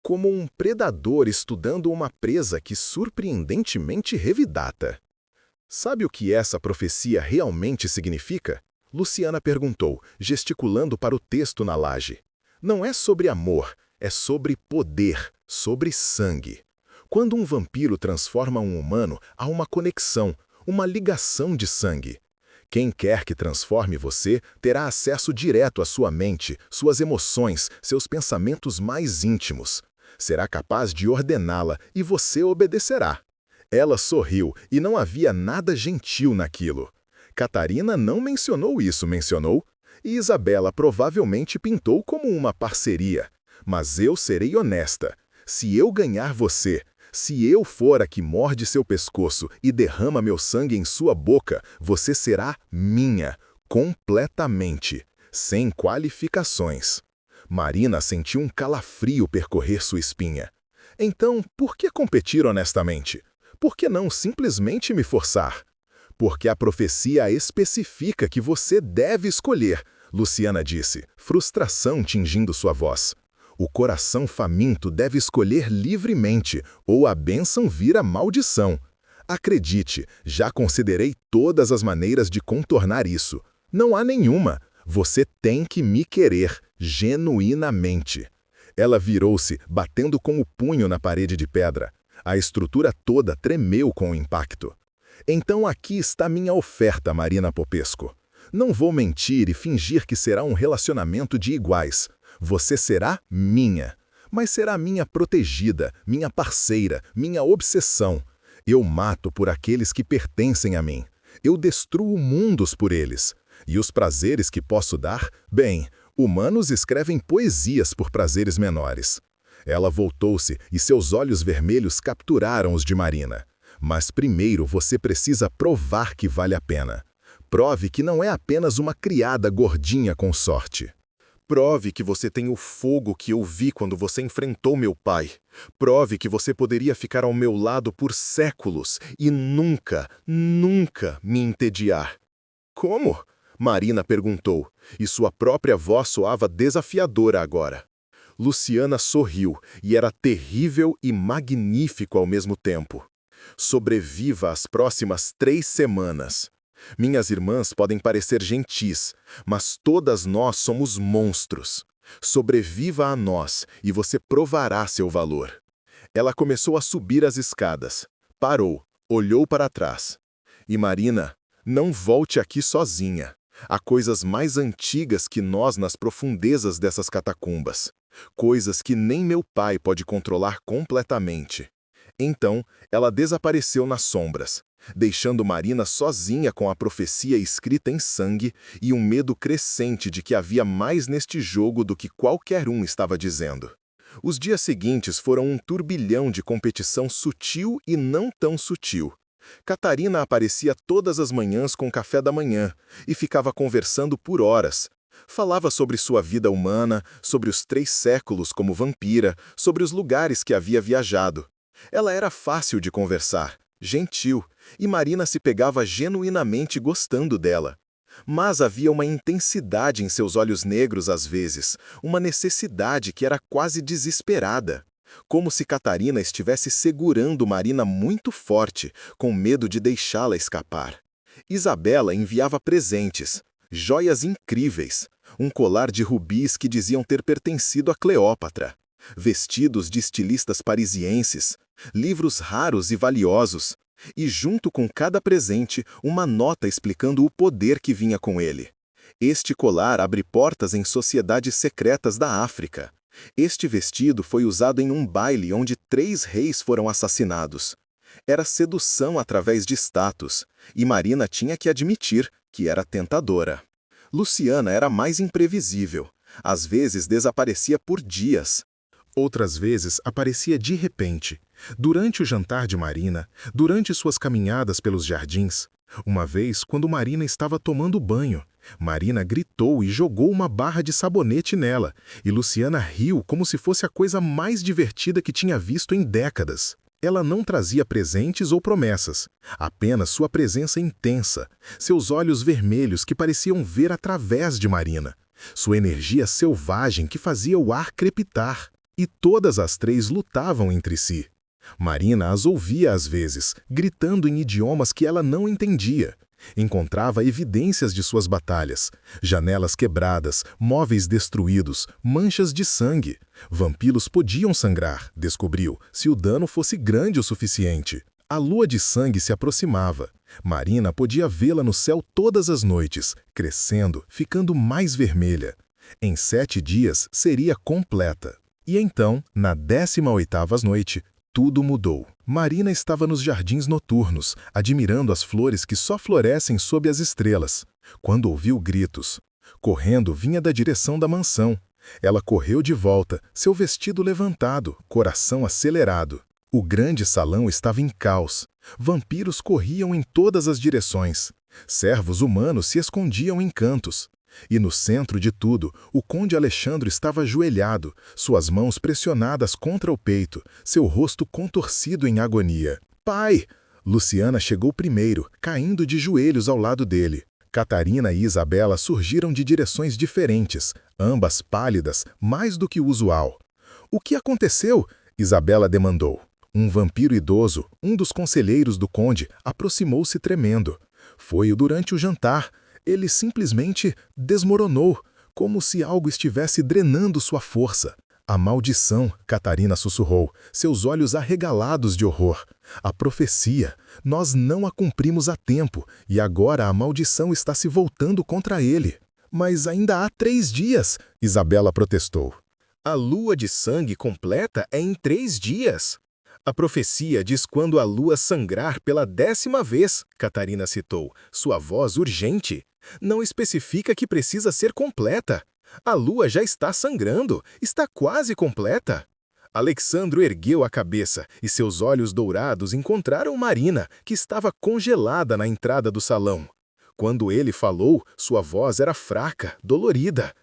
um predador estudando uma presa que surpreendentemente revidata. Sabe o que essa profecia realmente significa? Luciana perguntou, gesticulando para o texto na laje. Não é sobre amor, é sobre poder, sobre sangue. Quando um vampiro transforma um humano, há uma conexão, uma ligação de sangue. Quem quer que transforme você terá acesso direto à sua mente, suas emoções, seus pensamentos mais íntimos. Será capaz de ordená-la e você obedecerá. Ela sorriu e não havia nada gentil naquilo. Catarina não mencionou isso, mencionou? E Isabela provavelmente pintou como uma parceria. Mas eu serei honesta. Se eu ganhar você, se eu for a que morde seu pescoço e derrama meu sangue em sua boca, você será minha, completamente, sem qualificações. Marina sentiu um calafrio percorrer sua espinha. Então, por que competir honestamente? Por que não simplesmente me forçar? Porque a profecia especifica que você deve escolher, Luciana disse, frustração tingindo sua voz. O coração faminto deve escolher livremente, ou a bênção vira maldição. Acredite, já considerei todas as maneiras de contornar isso. Não há nenhuma. Você tem que me querer, genuinamente. Ela virou-se, batendo com o punho na parede de pedra. A estrutura toda tremeu com o impacto. Então aqui está minha oferta, Marina Popesco. Não vou mentir e fingir que será um relacionamento de iguais. Você será minha. Mas será minha protegida, minha parceira, minha obsessão. Eu mato por aqueles que pertencem a mim. Eu destruo mundos por eles. E os prazeres que posso dar, bem, humanos escrevem poesias por prazeres menores. Ela voltou-se e seus olhos vermelhos capturaram os de Marina. Mas primeiro você precisa provar que vale a pena. Prove que não é apenas uma criada gordinha com sorte. Prove que você tem o fogo que eu vi quando você enfrentou meu pai. Prove que você poderia ficar ao meu lado por séculos e nunca, nunca me entediar. Como? Marina perguntou, e sua própria voz soava desafiadora agora. Luciana sorriu, e era terrível e magnífico ao mesmo tempo. Sobreviva as próximas 3 semanas. Minhas irmãs podem parecer gentis, mas todas nós somos monstros. Sobreviva a nós, e você provará seu valor. Ela começou a subir as escadas. Parou, olhou para trás. E Marina, não volte aqui sozinha. Há coisas mais antigas que nós nas profundezas dessas catacumbas. Coisas que nem meu pai pode controlar completamente. Então, ela desapareceu nas sombras, deixando Marina sozinha com a profecia escrita em sangue e um medo crescente de que havia mais neste jogo do que qualquer um estava dizendo. Os dias seguintes foram um turbilhão de competição sutil e não tão sutil. Catarina aparecia todas as manhãs com café da manhã e ficava conversando por horas. Falava sobre sua vida humana, sobre os 3 séculos como vampira, sobre os lugares que havia viajado. Ela era fácil de conversar, gentil, e Marina se pegava genuinamente gostando dela. Mas havia uma intensidade em seus olhos negros às vezes, uma necessidade que era quase desesperada. Como se Catarina estivesse segurando Marina muito forte, com medo de deixá-la escapar. Isabela enviava presentes, joias incríveis, um colar de rubis que diziam ter pertencido a Cleópatra, vestidos de estilistas parisienses, livros raros e valiosos, e junto com cada presente, uma nota explicando o poder que vinha com ele. Este colar abre portas em sociedades secretas da África. Este vestido foi usado em um baile onde 3 reis foram assassinados. Era sedução através de status, e Marina tinha que admitir que era tentadora. Luciana era mais imprevisível. Às vezes desaparecia por dias. Outras vezes aparecia de repente, durante o jantar de Marina, durante suas caminhadas pelos jardins. Uma vez, quando Marina estava tomando banho, Marina gritou e jogou uma barra de sabonete nela, e Luciana riu como se fosse a coisa mais divertida que tinha visto em décadas. Ela não trazia presentes ou promessas, apenas sua presença intensa, seus olhos vermelhos que pareciam ver através de Marina, sua energia selvagem que fazia o ar crepitar. E todas as 3 lutavam entre si. Marina as ouvia às vezes, gritando em idiomas que ela não entendia. Encontrava evidências de suas batalhas, janelas quebradas, móveis destruídos, manchas de sangue. Vampiros podiam sangrar, descobriu, se o dano fosse grande o suficiente. A lua de sangue se aproximava. Marina podia vê-la no céu todas as noites, crescendo, ficando mais vermelha. Em 7 dias seria completa. E então, na 18ª noite, tudo mudou. Marina estava nos jardins noturnos, admirando as flores que só florescem sob as estrelas, quando ouviu gritos. Correndo, vinha da direção da mansão. Ela correu de volta, seu vestido levantado, coração acelerado. O grande salão estava em caos. Vampiros corriam em todas as direções. Servos humanos se escondiam em cantos. E no centro de tudo, o conde Alexandre estava ajoelhado, suas mãos pressionadas contra o peito, seu rosto contorcido em agonia. "Pai!" Luciana chegou primeiro, caindo de joelhos ao lado dele. Catarina e Isabela surgiram de direções diferentes, ambas pálidas, mais do que o usual. O que aconteceu? Isabela demandou. Um vampiro idoso, um dos conselheiros do conde, aproximou-se tremendo. Foi durante o jantar. Ele simplesmente desmoronou, como se algo estivesse drenando sua força. A maldição, Catarina sussurrou, seus olhos arregalados de horror. A profecia. Nós não a cumprimos a tempo, e agora a maldição está se voltando contra ele. Mas ainda há 3 dias, Isabela protestou. A lua de sangue completa é em 3 dias. A profecia diz quando a lua sangrar pela 10ª vez, Catarina citou, sua voz urgente. Não especifica que precisa ser completa. A lua já está sangrando, está quase completa. Alexandro ergueu a cabeça e seus olhos dourados encontraram Marina, que estava congelada na entrada do salão. Quando ele falou, sua voz era fraca, dolorida.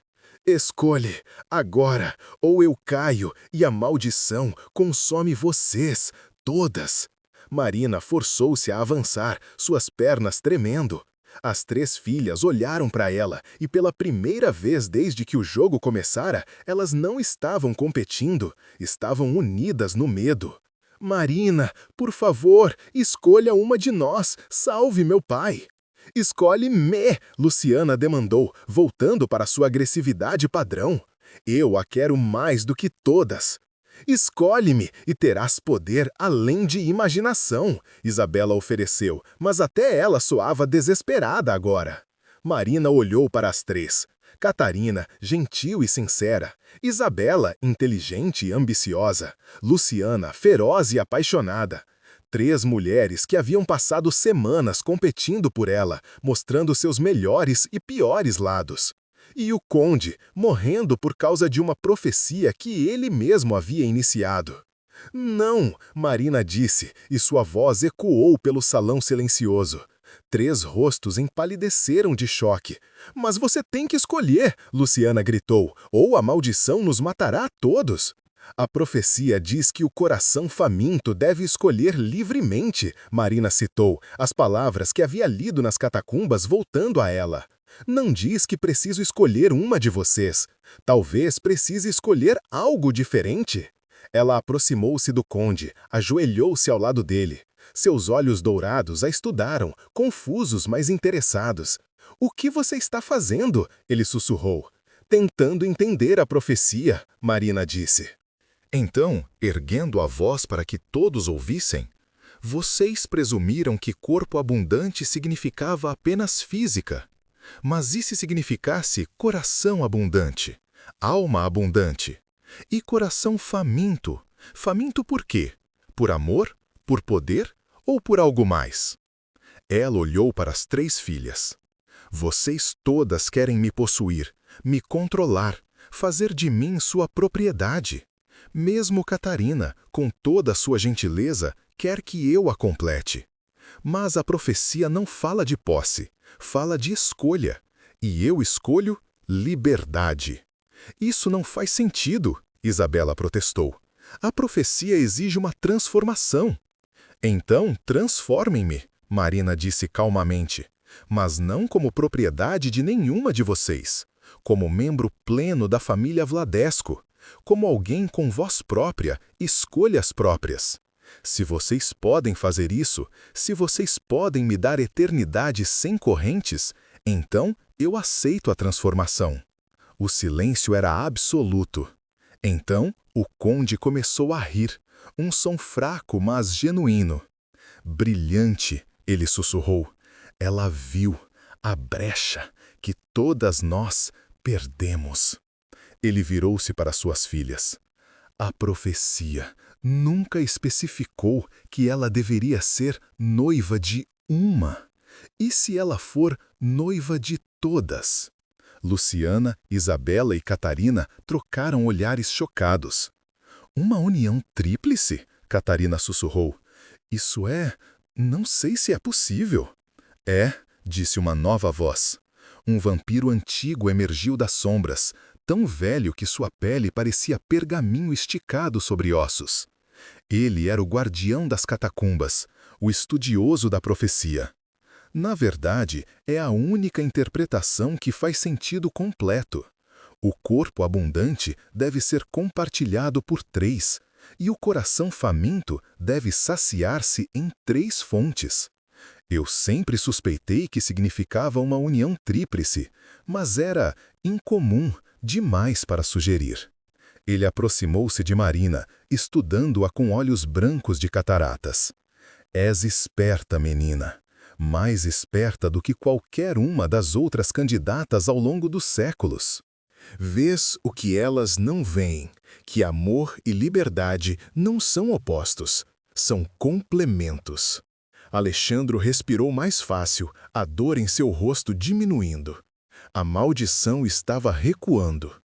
Escolhe, agora, ou eu caio e a maldição consome vocês, todas. Marina forçou-se a avançar, suas pernas tremendo. As 3 filhas olharam para ela e pela primeira vez desde que o jogo começara, elas não estavam competindo, estavam unidas no medo. Marina, por favor, escolha uma de nós, salve meu pai. Escolhe-me, Luciana demandou, voltando para sua agressividade padrão. Eu a quero mais do que todas. Escolhe-me e terás poder além de imaginação, Isabela ofereceu, mas até ela soava desesperada agora. Marina olhou para as 3. Catarina, gentil e sincera. Isabela, inteligente e ambiciosa. Luciana, feroz e apaixonada. 3 mulheres que haviam passado semanas competindo por ela, mostrando seus melhores e piores lados. E o conde, morrendo por causa de uma profecia que ele mesmo havia iniciado. Não, Marina disse, e sua voz ecoou pelo salão silencioso. 3 rostos empalideceram de choque. Mas você tem que escolher, Luciana gritou, ou a maldição nos matará a todos. A profecia diz que o coração faminto deve escolher livremente, Marina citou, as palavras que havia lido nas catacumbas voltando a ela. Não diz que preciso escolher uma de vocês. Talvez precise escolher algo diferente. Ela aproximou-se do conde, ajoelhou-se ao lado dele. Seus olhos dourados a estudaram, confusos, mas interessados. O que você está fazendo? Ele sussurrou. Tentando entender a profecia, Marina disse. Então, erguendo a voz para que todos ouvissem, vocês presumiram que corpo abundante significava apenas física. Mas e se significasse coração abundante, alma abundante? E coração faminto? Faminto por quê? Por amor? Por poder? Ou por algo mais? Ela olhou para as 3 filhas. Vocês todas querem me possuir, me controlar, fazer de mim sua propriedade. Mesmo Catarina, com toda a sua gentileza, quer que eu a complete. Mas a profecia não fala de posse, fala de escolha. E eu escolho liberdade. Isso não faz sentido, Isabela protestou. A profecia exige uma transformação. Então, transformem-me, Marina disse calmamente, mas não como propriedade de nenhuma de vocês, como membro pleno da família Vladesco, como alguém com voz própria, escolhas próprias. Se vocês podem fazer isso, se vocês podem me dar eternidade sem correntes, então eu aceito a transformação. O silêncio era absoluto. Então, o conde começou a rir, um som fraco, mas genuíno. Brilhante, ele sussurrou. Ela viu a brecha que todas nós perdemos. Ele virou-se para suas filhas. A profecia nunca especificou que ela deveria ser noiva de uma. E se ela for noiva de todas? Luciana, Isabela e Catarina trocaram olhares chocados. Uma união tríplice? Catarina sussurrou. Isso é... não sei se é possível. É, disse uma nova voz. Um vampiro antigo emergiu das sombras, tão velho que sua pele parecia pergaminho esticado sobre ossos. Ele era o guardião das catacumbas, o estudioso da profecia. Na verdade, é a única interpretação que faz sentido completo. O corpo abundante deve ser compartilhado por 3, e o coração faminto deve saciar-se em 3 fontes. Eu sempre suspeitei que significava uma união tríplice, mas era incomum demais para sugerir. Ele aproximou-se de Marina, estudando-a com olhos brancos de cataratas. És esperta, menina. Mais esperta do que qualquer uma das outras candidatas ao longo dos séculos. Vês o que elas não veem, que amor e liberdade não são opostos, são complementos. Alexandro respirou mais fácil, a dor em seu rosto diminuindo. A maldição estava recuando.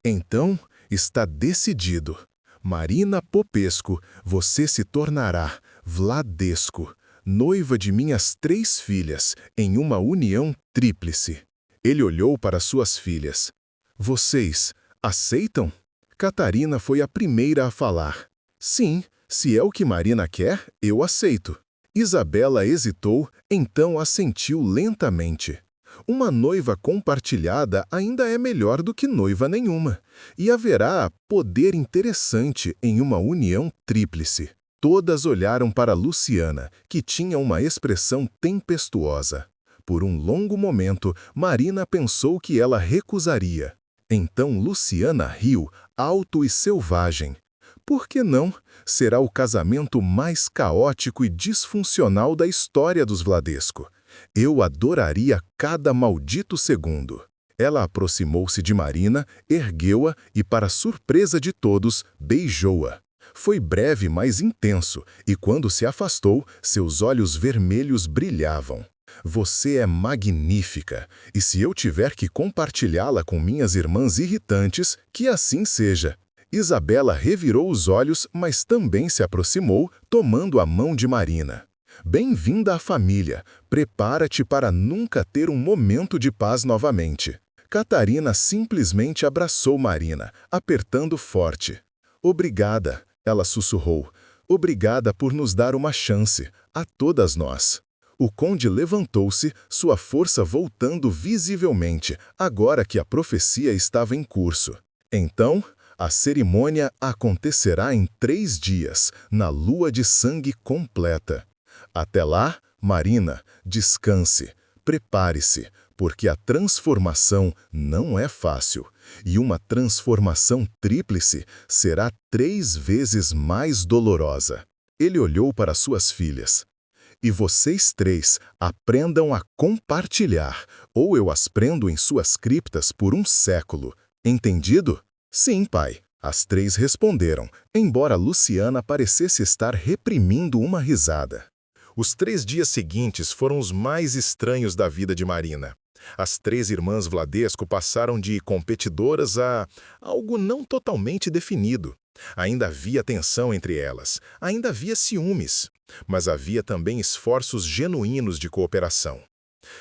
Então, está decidido. Marina Popesco, você se tornará Vladesco, noiva de minhas 3 filhas, em uma união tríplice. Ele olhou para suas filhas. Vocês aceitam? Catarina foi a primeira a falar. Sim, se é o que Marina quer, eu aceito. Isabela hesitou, então assentiu lentamente. Uma noiva compartilhada ainda é melhor do que noiva nenhuma, e haverá poder interessante em uma união tríplice. Todas olharam para Luciana, que tinha uma expressão tempestuosa. Por um longo momento, Marina pensou que ela recusaria. Então Luciana riu, alto e selvagem. Por que não? Será o casamento mais caótico e disfuncional da história dos Vladesco. Eu adoraria cada maldito segundo. Ela aproximou-se de Marina, ergueu-a e, para surpresa de todos, beijou-a. Foi breve, mas intenso, e quando se afastou, seus olhos vermelhos brilhavam. Você é magnífica, e se eu tiver que compartilhá-la com minhas irmãs irritantes, que assim seja. Isabela revirou os olhos, mas também se aproximou, tomando a mão de Marina. Bem-vinda à família. Prepara-te para nunca ter um momento de paz novamente. Catarina simplesmente abraçou Marina, apertando forte. Obrigada, ela sussurrou. Obrigada por nos dar uma chance, a todas nós. O conde levantou-se, sua força voltando visivelmente, agora que a profecia estava em curso. Então, a cerimônia acontecerá em 3 dias, na lua de sangue completa. Até lá, Marina, descanse, prepare-se, porque a transformação não é fácil, e uma transformação tríplice será 3 vezes mais dolorosa. Ele olhou para suas filhas. E vocês 3 aprendam a compartilhar, ou eu as prendo em suas criptas por um século. Entendido? Sim, pai. As 3 responderam, embora Luciana parecesse estar reprimindo uma risada. Os 3 dias seguintes foram os mais estranhos da vida de Marina. As 3 irmãs Vladesco passaram de competidoras a algo não totalmente definido. Ainda havia tensão entre elas, ainda havia ciúmes, mas havia também esforços genuínos de cooperação.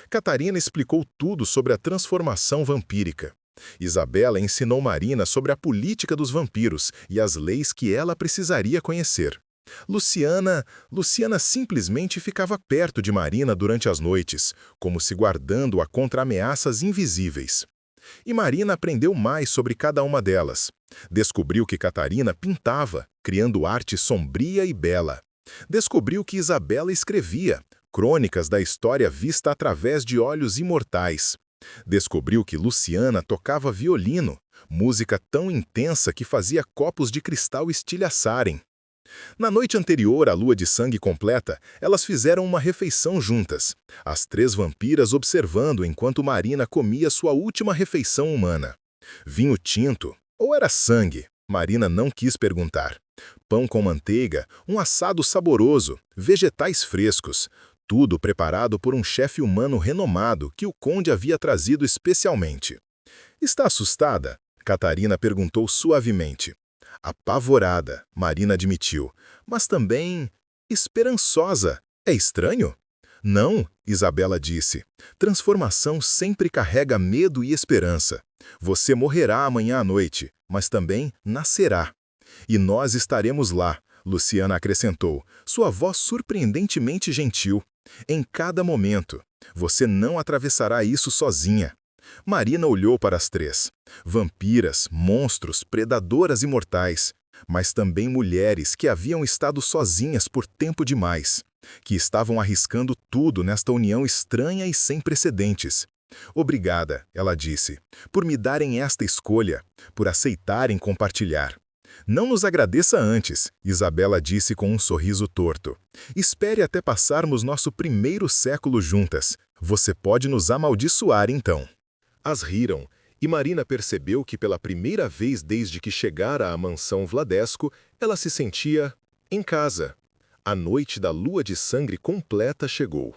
Catarina explicou tudo sobre a transformação vampírica. Isabela ensinou Marina sobre a política dos vampiros e as leis que ela precisaria conhecer. Luciana simplesmente ficava perto de Marina durante as noites, como se guardando-a contra ameaças invisíveis. E Marina aprendeu mais sobre cada uma delas. Descobriu que Catarina pintava, criando arte sombria e bela. Descobriu que Isabela escrevia, crônicas da história vista através de olhos imortais. Descobriu que Luciana tocava violino, música tão intensa que fazia copos de cristal estilhaçarem. Na noite anterior à lua de sangue completa, elas fizeram uma refeição juntas, as 3 vampiras observando enquanto Marina comia sua última refeição humana. Vinho tinto, ou era sangue? Marina não quis perguntar. Pão com manteiga, um assado saboroso, vegetais frescos, tudo preparado por um chefe humano renomado que o conde havia trazido especialmente. Está assustada? Catarina perguntou suavemente. Apavorada, Marina admitiu, mas também esperançosa. É estranho? Não, Isabela disse. Transformação sempre carrega medo e esperança. Você morrerá amanhã à noite, mas também nascerá. E nós estaremos lá, Luciana acrescentou, sua voz surpreendentemente gentil. Em cada momento. Você não atravessará isso sozinha. Marina olhou para as três. Vampiras, monstros, predadoras imortais, mas também mulheres que haviam estado sozinhas por tempo demais, que estavam arriscando tudo nesta união estranha e sem precedentes. Obrigada, ela disse, por me darem esta escolha, por aceitarem compartilhar. Não nos agradeça antes, Isabela disse com um sorriso torto. Espere até passarmos nosso primeiro século juntas. Você pode nos amaldiçoar então. As riram, e Marina percebeu que pela primeira vez desde que chegara à mansão Vladesco, ela se sentia em casa. A noite da lua de sangue completa chegou.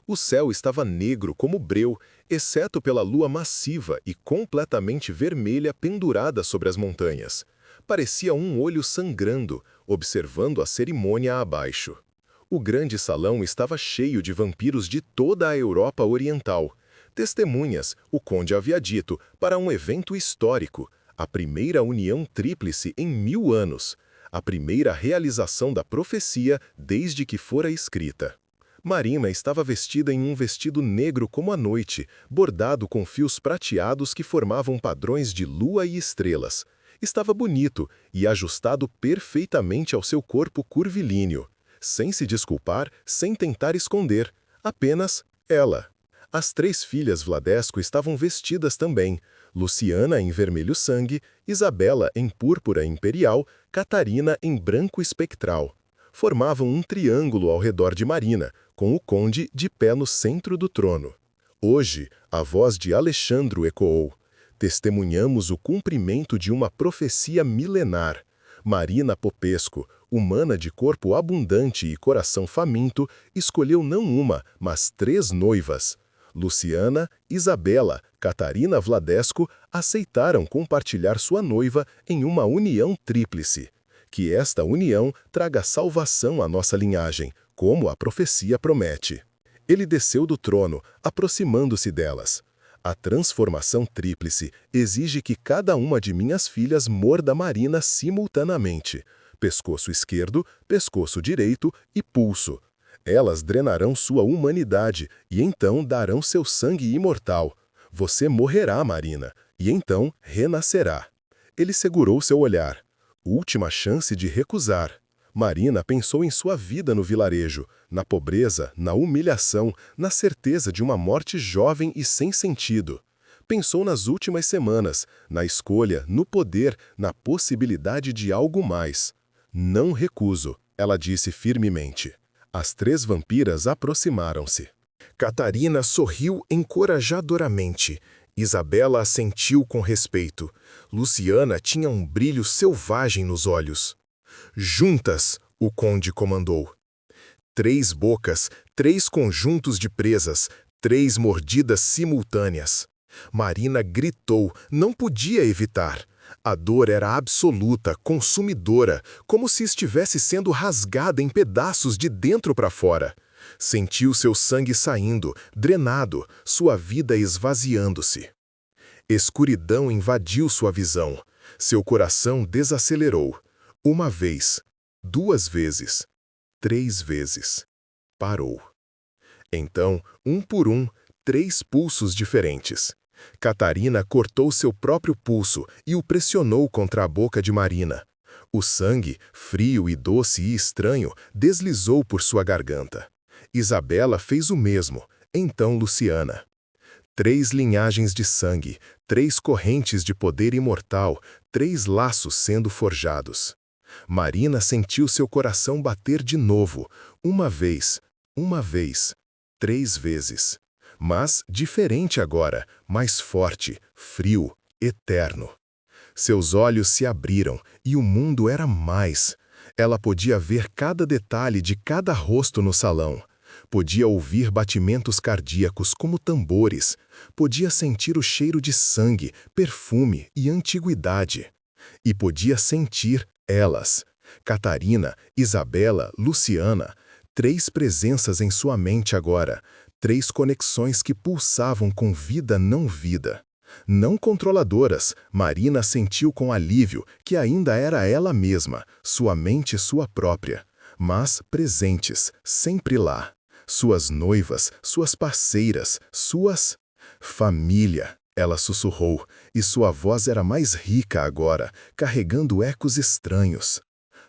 O céu estava negro como breu, exceto pela lua massiva e completamente vermelha pendurada sobre as montanhas. Parecia um olho sangrando, observando a cerimônia abaixo. O grande salão estava cheio de vampiros de toda a Europa Oriental. Testemunhas, o conde havia dito, para um evento histórico, a primeira união tríplice em 1000 anos, a primeira realização da profecia desde que fora escrita. Marina estava vestida em um vestido negro como a noite, bordado com fios prateados que formavam padrões de lua e estrelas. Estava bonito e ajustado perfeitamente ao seu corpo curvilíneo, sem se desculpar, sem tentar esconder, apenas ela. As três filhas Vladesco estavam vestidas também, Luciana em vermelho sangue, Isabela em púrpura imperial, Catarina em branco espectral. Formavam um triângulo ao redor de Marina, com o conde de pé no centro do trono. Hoje, a voz de Alexandro ecoou. Testemunhamos o cumprimento de uma profecia milenar. Marina Popesco, humana de corpo abundante e coração faminto, escolheu não uma, mas 3 noivas. Luciana, Isabela, Catarina Vladesco aceitaram compartilhar sua noiva em uma união tríplice. Que esta união traga salvação à nossa linhagem, como a profecia promete. Ele desceu do trono, aproximando-se delas. A transformação tríplice exige que cada uma de minhas filhas morda Marina simultaneamente. Pescoço esquerdo, pescoço direito e pulso. Elas drenarão sua humanidade e então darão seu sangue imortal. Você morrerá, Marina, e então renascerá. Ele segurou seu olhar. Última chance de recusar. Marina pensou em sua vida no vilarejo, na pobreza, na humilhação, na certeza de uma morte jovem e sem sentido. Pensou nas últimas semanas, na escolha, no poder, na possibilidade de algo mais. Não recuso, ela disse firmemente. As 3 vampiras aproximaram-se. Catarina sorriu encorajadoramente. Isabela assentiu com respeito. Luciana tinha um brilho selvagem nos olhos. Juntas, o conde comandou. 3 bocas, 3 conjuntos de presas, 3 mordidas simultâneas. Marina gritou, não podia evitar. A dor era absoluta, consumidora, como se estivesse sendo rasgada em pedaços de dentro para fora. Sentiu seu sangue saindo, drenado, sua vida esvaziando-se. Escuridão invadiu sua visão. Seu coração desacelerou. 1 vez, 2 vezes, 3 vezes. Parou. Então, um por um, 3 pulsos diferentes. Catarina cortou seu próprio pulso e o pressionou contra a boca de Marina. O sangue, frio e doce e estranho, deslizou por sua garganta. Isabela fez o mesmo, então Luciana. 3 linhagens de sangue, 3 correntes de poder imortal, 3 laços sendo forjados. Marina sentiu seu coração bater de novo, 1 vez, 3 vezes. Mas diferente agora, mais forte, frio, eterno. Seus olhos se abriram e o mundo era mais. Ela podia ver cada detalhe de cada rosto no salão. Podia ouvir batimentos cardíacos como tambores. Podia sentir o cheiro de sangue, perfume e antiguidade. E podia sentir elas. Catarina, Isabela, Luciana. 3 presenças em sua mente agora. 3 conexões que pulsavam com vida não vida. Não controladoras, Marina sentiu com alívio que ainda era ela mesma, sua mente sua própria. Mas presentes, sempre lá. Suas noivas, suas parceiras, suas... família. Ela sussurrou, e sua voz era mais rica agora, carregando ecos estranhos.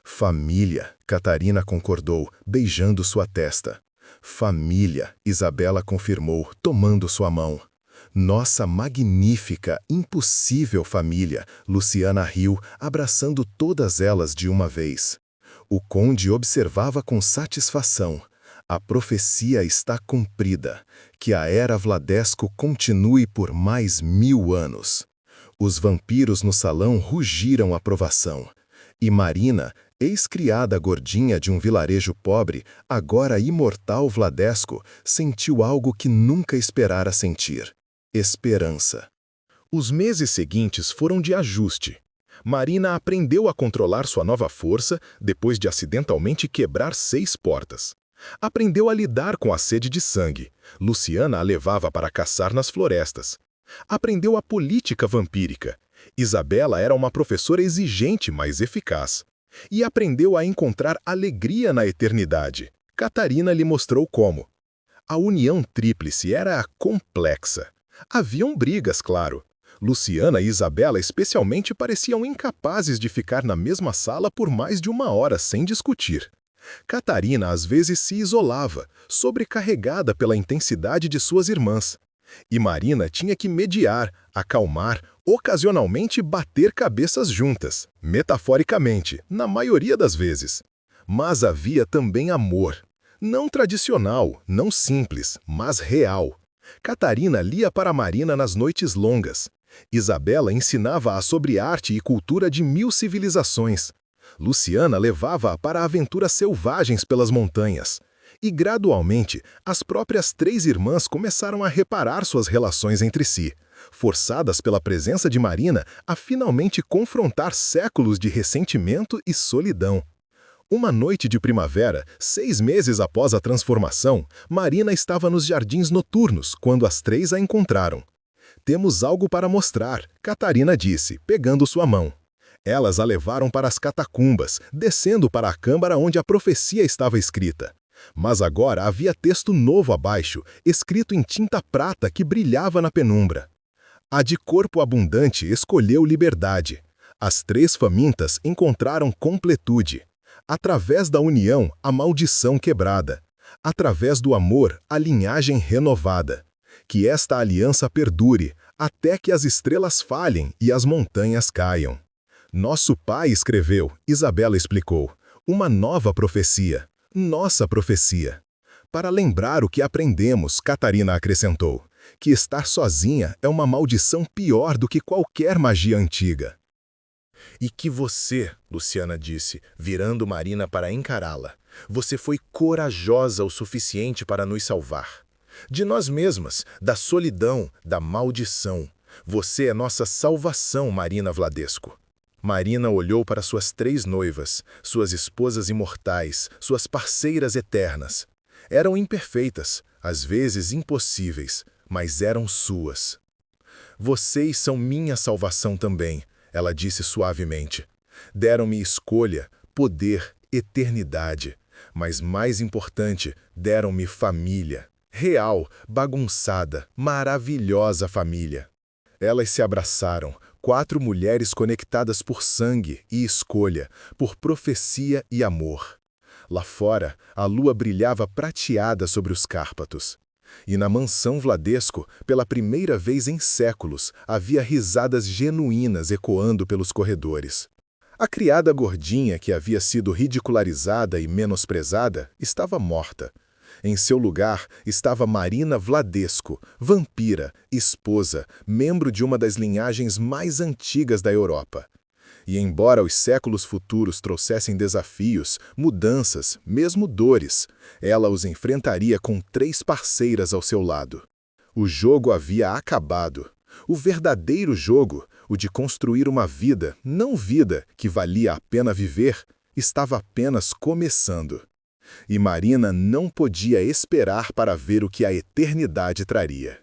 Família, Catarina concordou, beijando sua testa. Família, Isabela confirmou, tomando sua mão. Nossa magnífica, impossível família, Luciana riu, abraçando todas elas de uma vez. O conde observava com satisfação. A profecia está cumprida, que a era Vladesco continue por mais 1000 anos. Os vampiros no salão rugiram aprovação. E Marina, ex-criada gordinha de um vilarejo pobre, agora imortal Vladesco, sentiu algo que nunca esperara sentir: esperança. Os meses seguintes foram de ajuste. Marina aprendeu a controlar sua nova força depois de acidentalmente quebrar 6 portas. Aprendeu a lidar com a sede de sangue. Luciana a levava para caçar nas florestas. Aprendeu a política vampírica. Isabela era uma professora exigente, mas eficaz. E aprendeu a encontrar alegria na eternidade. Catarina lhe mostrou como. A união tríplice era complexa. Haviam brigas, claro. Luciana e Isabela especialmente pareciam incapazes de ficar na mesma sala por mais de 1 hora sem discutir. Catarina às vezes se isolava, sobrecarregada pela intensidade de suas irmãs. E Marina tinha que mediar, acalmar, ocasionalmente bater cabeças juntas, metaforicamente, na maioria das vezes. Mas havia também amor. Não tradicional, não simples, mas real. Catarina lia para Marina nas noites longas. Isabela ensinava-a sobre arte e cultura de 1000 civilizações. Luciana levava-a para aventuras selvagens pelas montanhas. E, gradualmente, as próprias 3 irmãs começaram a reparar suas relações entre si, forçadas pela presença de Marina a finalmente confrontar séculos de ressentimento e solidão. Uma noite de primavera, 6 meses após a transformação, Marina estava nos jardins noturnos quando as 3 a encontraram. "Temos algo para mostrar", Catarina disse, pegando sua mão. Elas a levaram para as catacumbas, descendo para a câmara onde a profecia estava escrita. Mas agora havia texto novo abaixo, escrito em tinta prata que brilhava na penumbra. A de corpo abundante escolheu liberdade. As 3 famintas encontraram completude. Através da união, a maldição quebrada. Através do amor, a linhagem renovada. Que esta aliança perdure, até que as estrelas falhem e as montanhas caiam. Nosso pai escreveu, Isabela explicou, uma nova profecia, nossa profecia. Para lembrar o que aprendemos, Catarina acrescentou, que estar sozinha é uma maldição pior do que qualquer magia antiga. "E que você", Luciana disse, virando Marina para encará-la, "você foi corajosa o suficiente para nos salvar. De nós mesmas, da solidão, da maldição. Você é nossa salvação, Marina Vladesco." Marina olhou para suas 3 noivas, suas esposas imortais, suas parceiras eternas. Eram imperfeitas, às vezes impossíveis, mas eram suas. "Vocês são minha salvação também", ela disse suavemente. "Deram-me escolha, poder, eternidade. Mas mais importante, deram-me família. Real, bagunçada, maravilhosa família." Elas se abraçaram, 4 mulheres conectadas por sangue e escolha, por profecia e amor. Lá fora, a lua brilhava prateada sobre os Cárpatos. E na mansão Vladesco, pela primeira vez em séculos, havia risadas genuínas ecoando pelos corredores. A criada gordinha que havia sido ridicularizada e menosprezada estava morta. Em seu lugar estava Marina Vladesco, vampira, esposa, membro de uma das linhagens mais antigas da Europa. E embora os séculos futuros trouxessem desafios, mudanças, mesmo dores, ela os enfrentaria com 3 parceiras ao seu lado. O jogo havia acabado. O verdadeiro jogo, o de construir uma vida, não vida, que valia a pena viver, estava apenas começando. E Marina não podia esperar para ver o que a eternidade traria.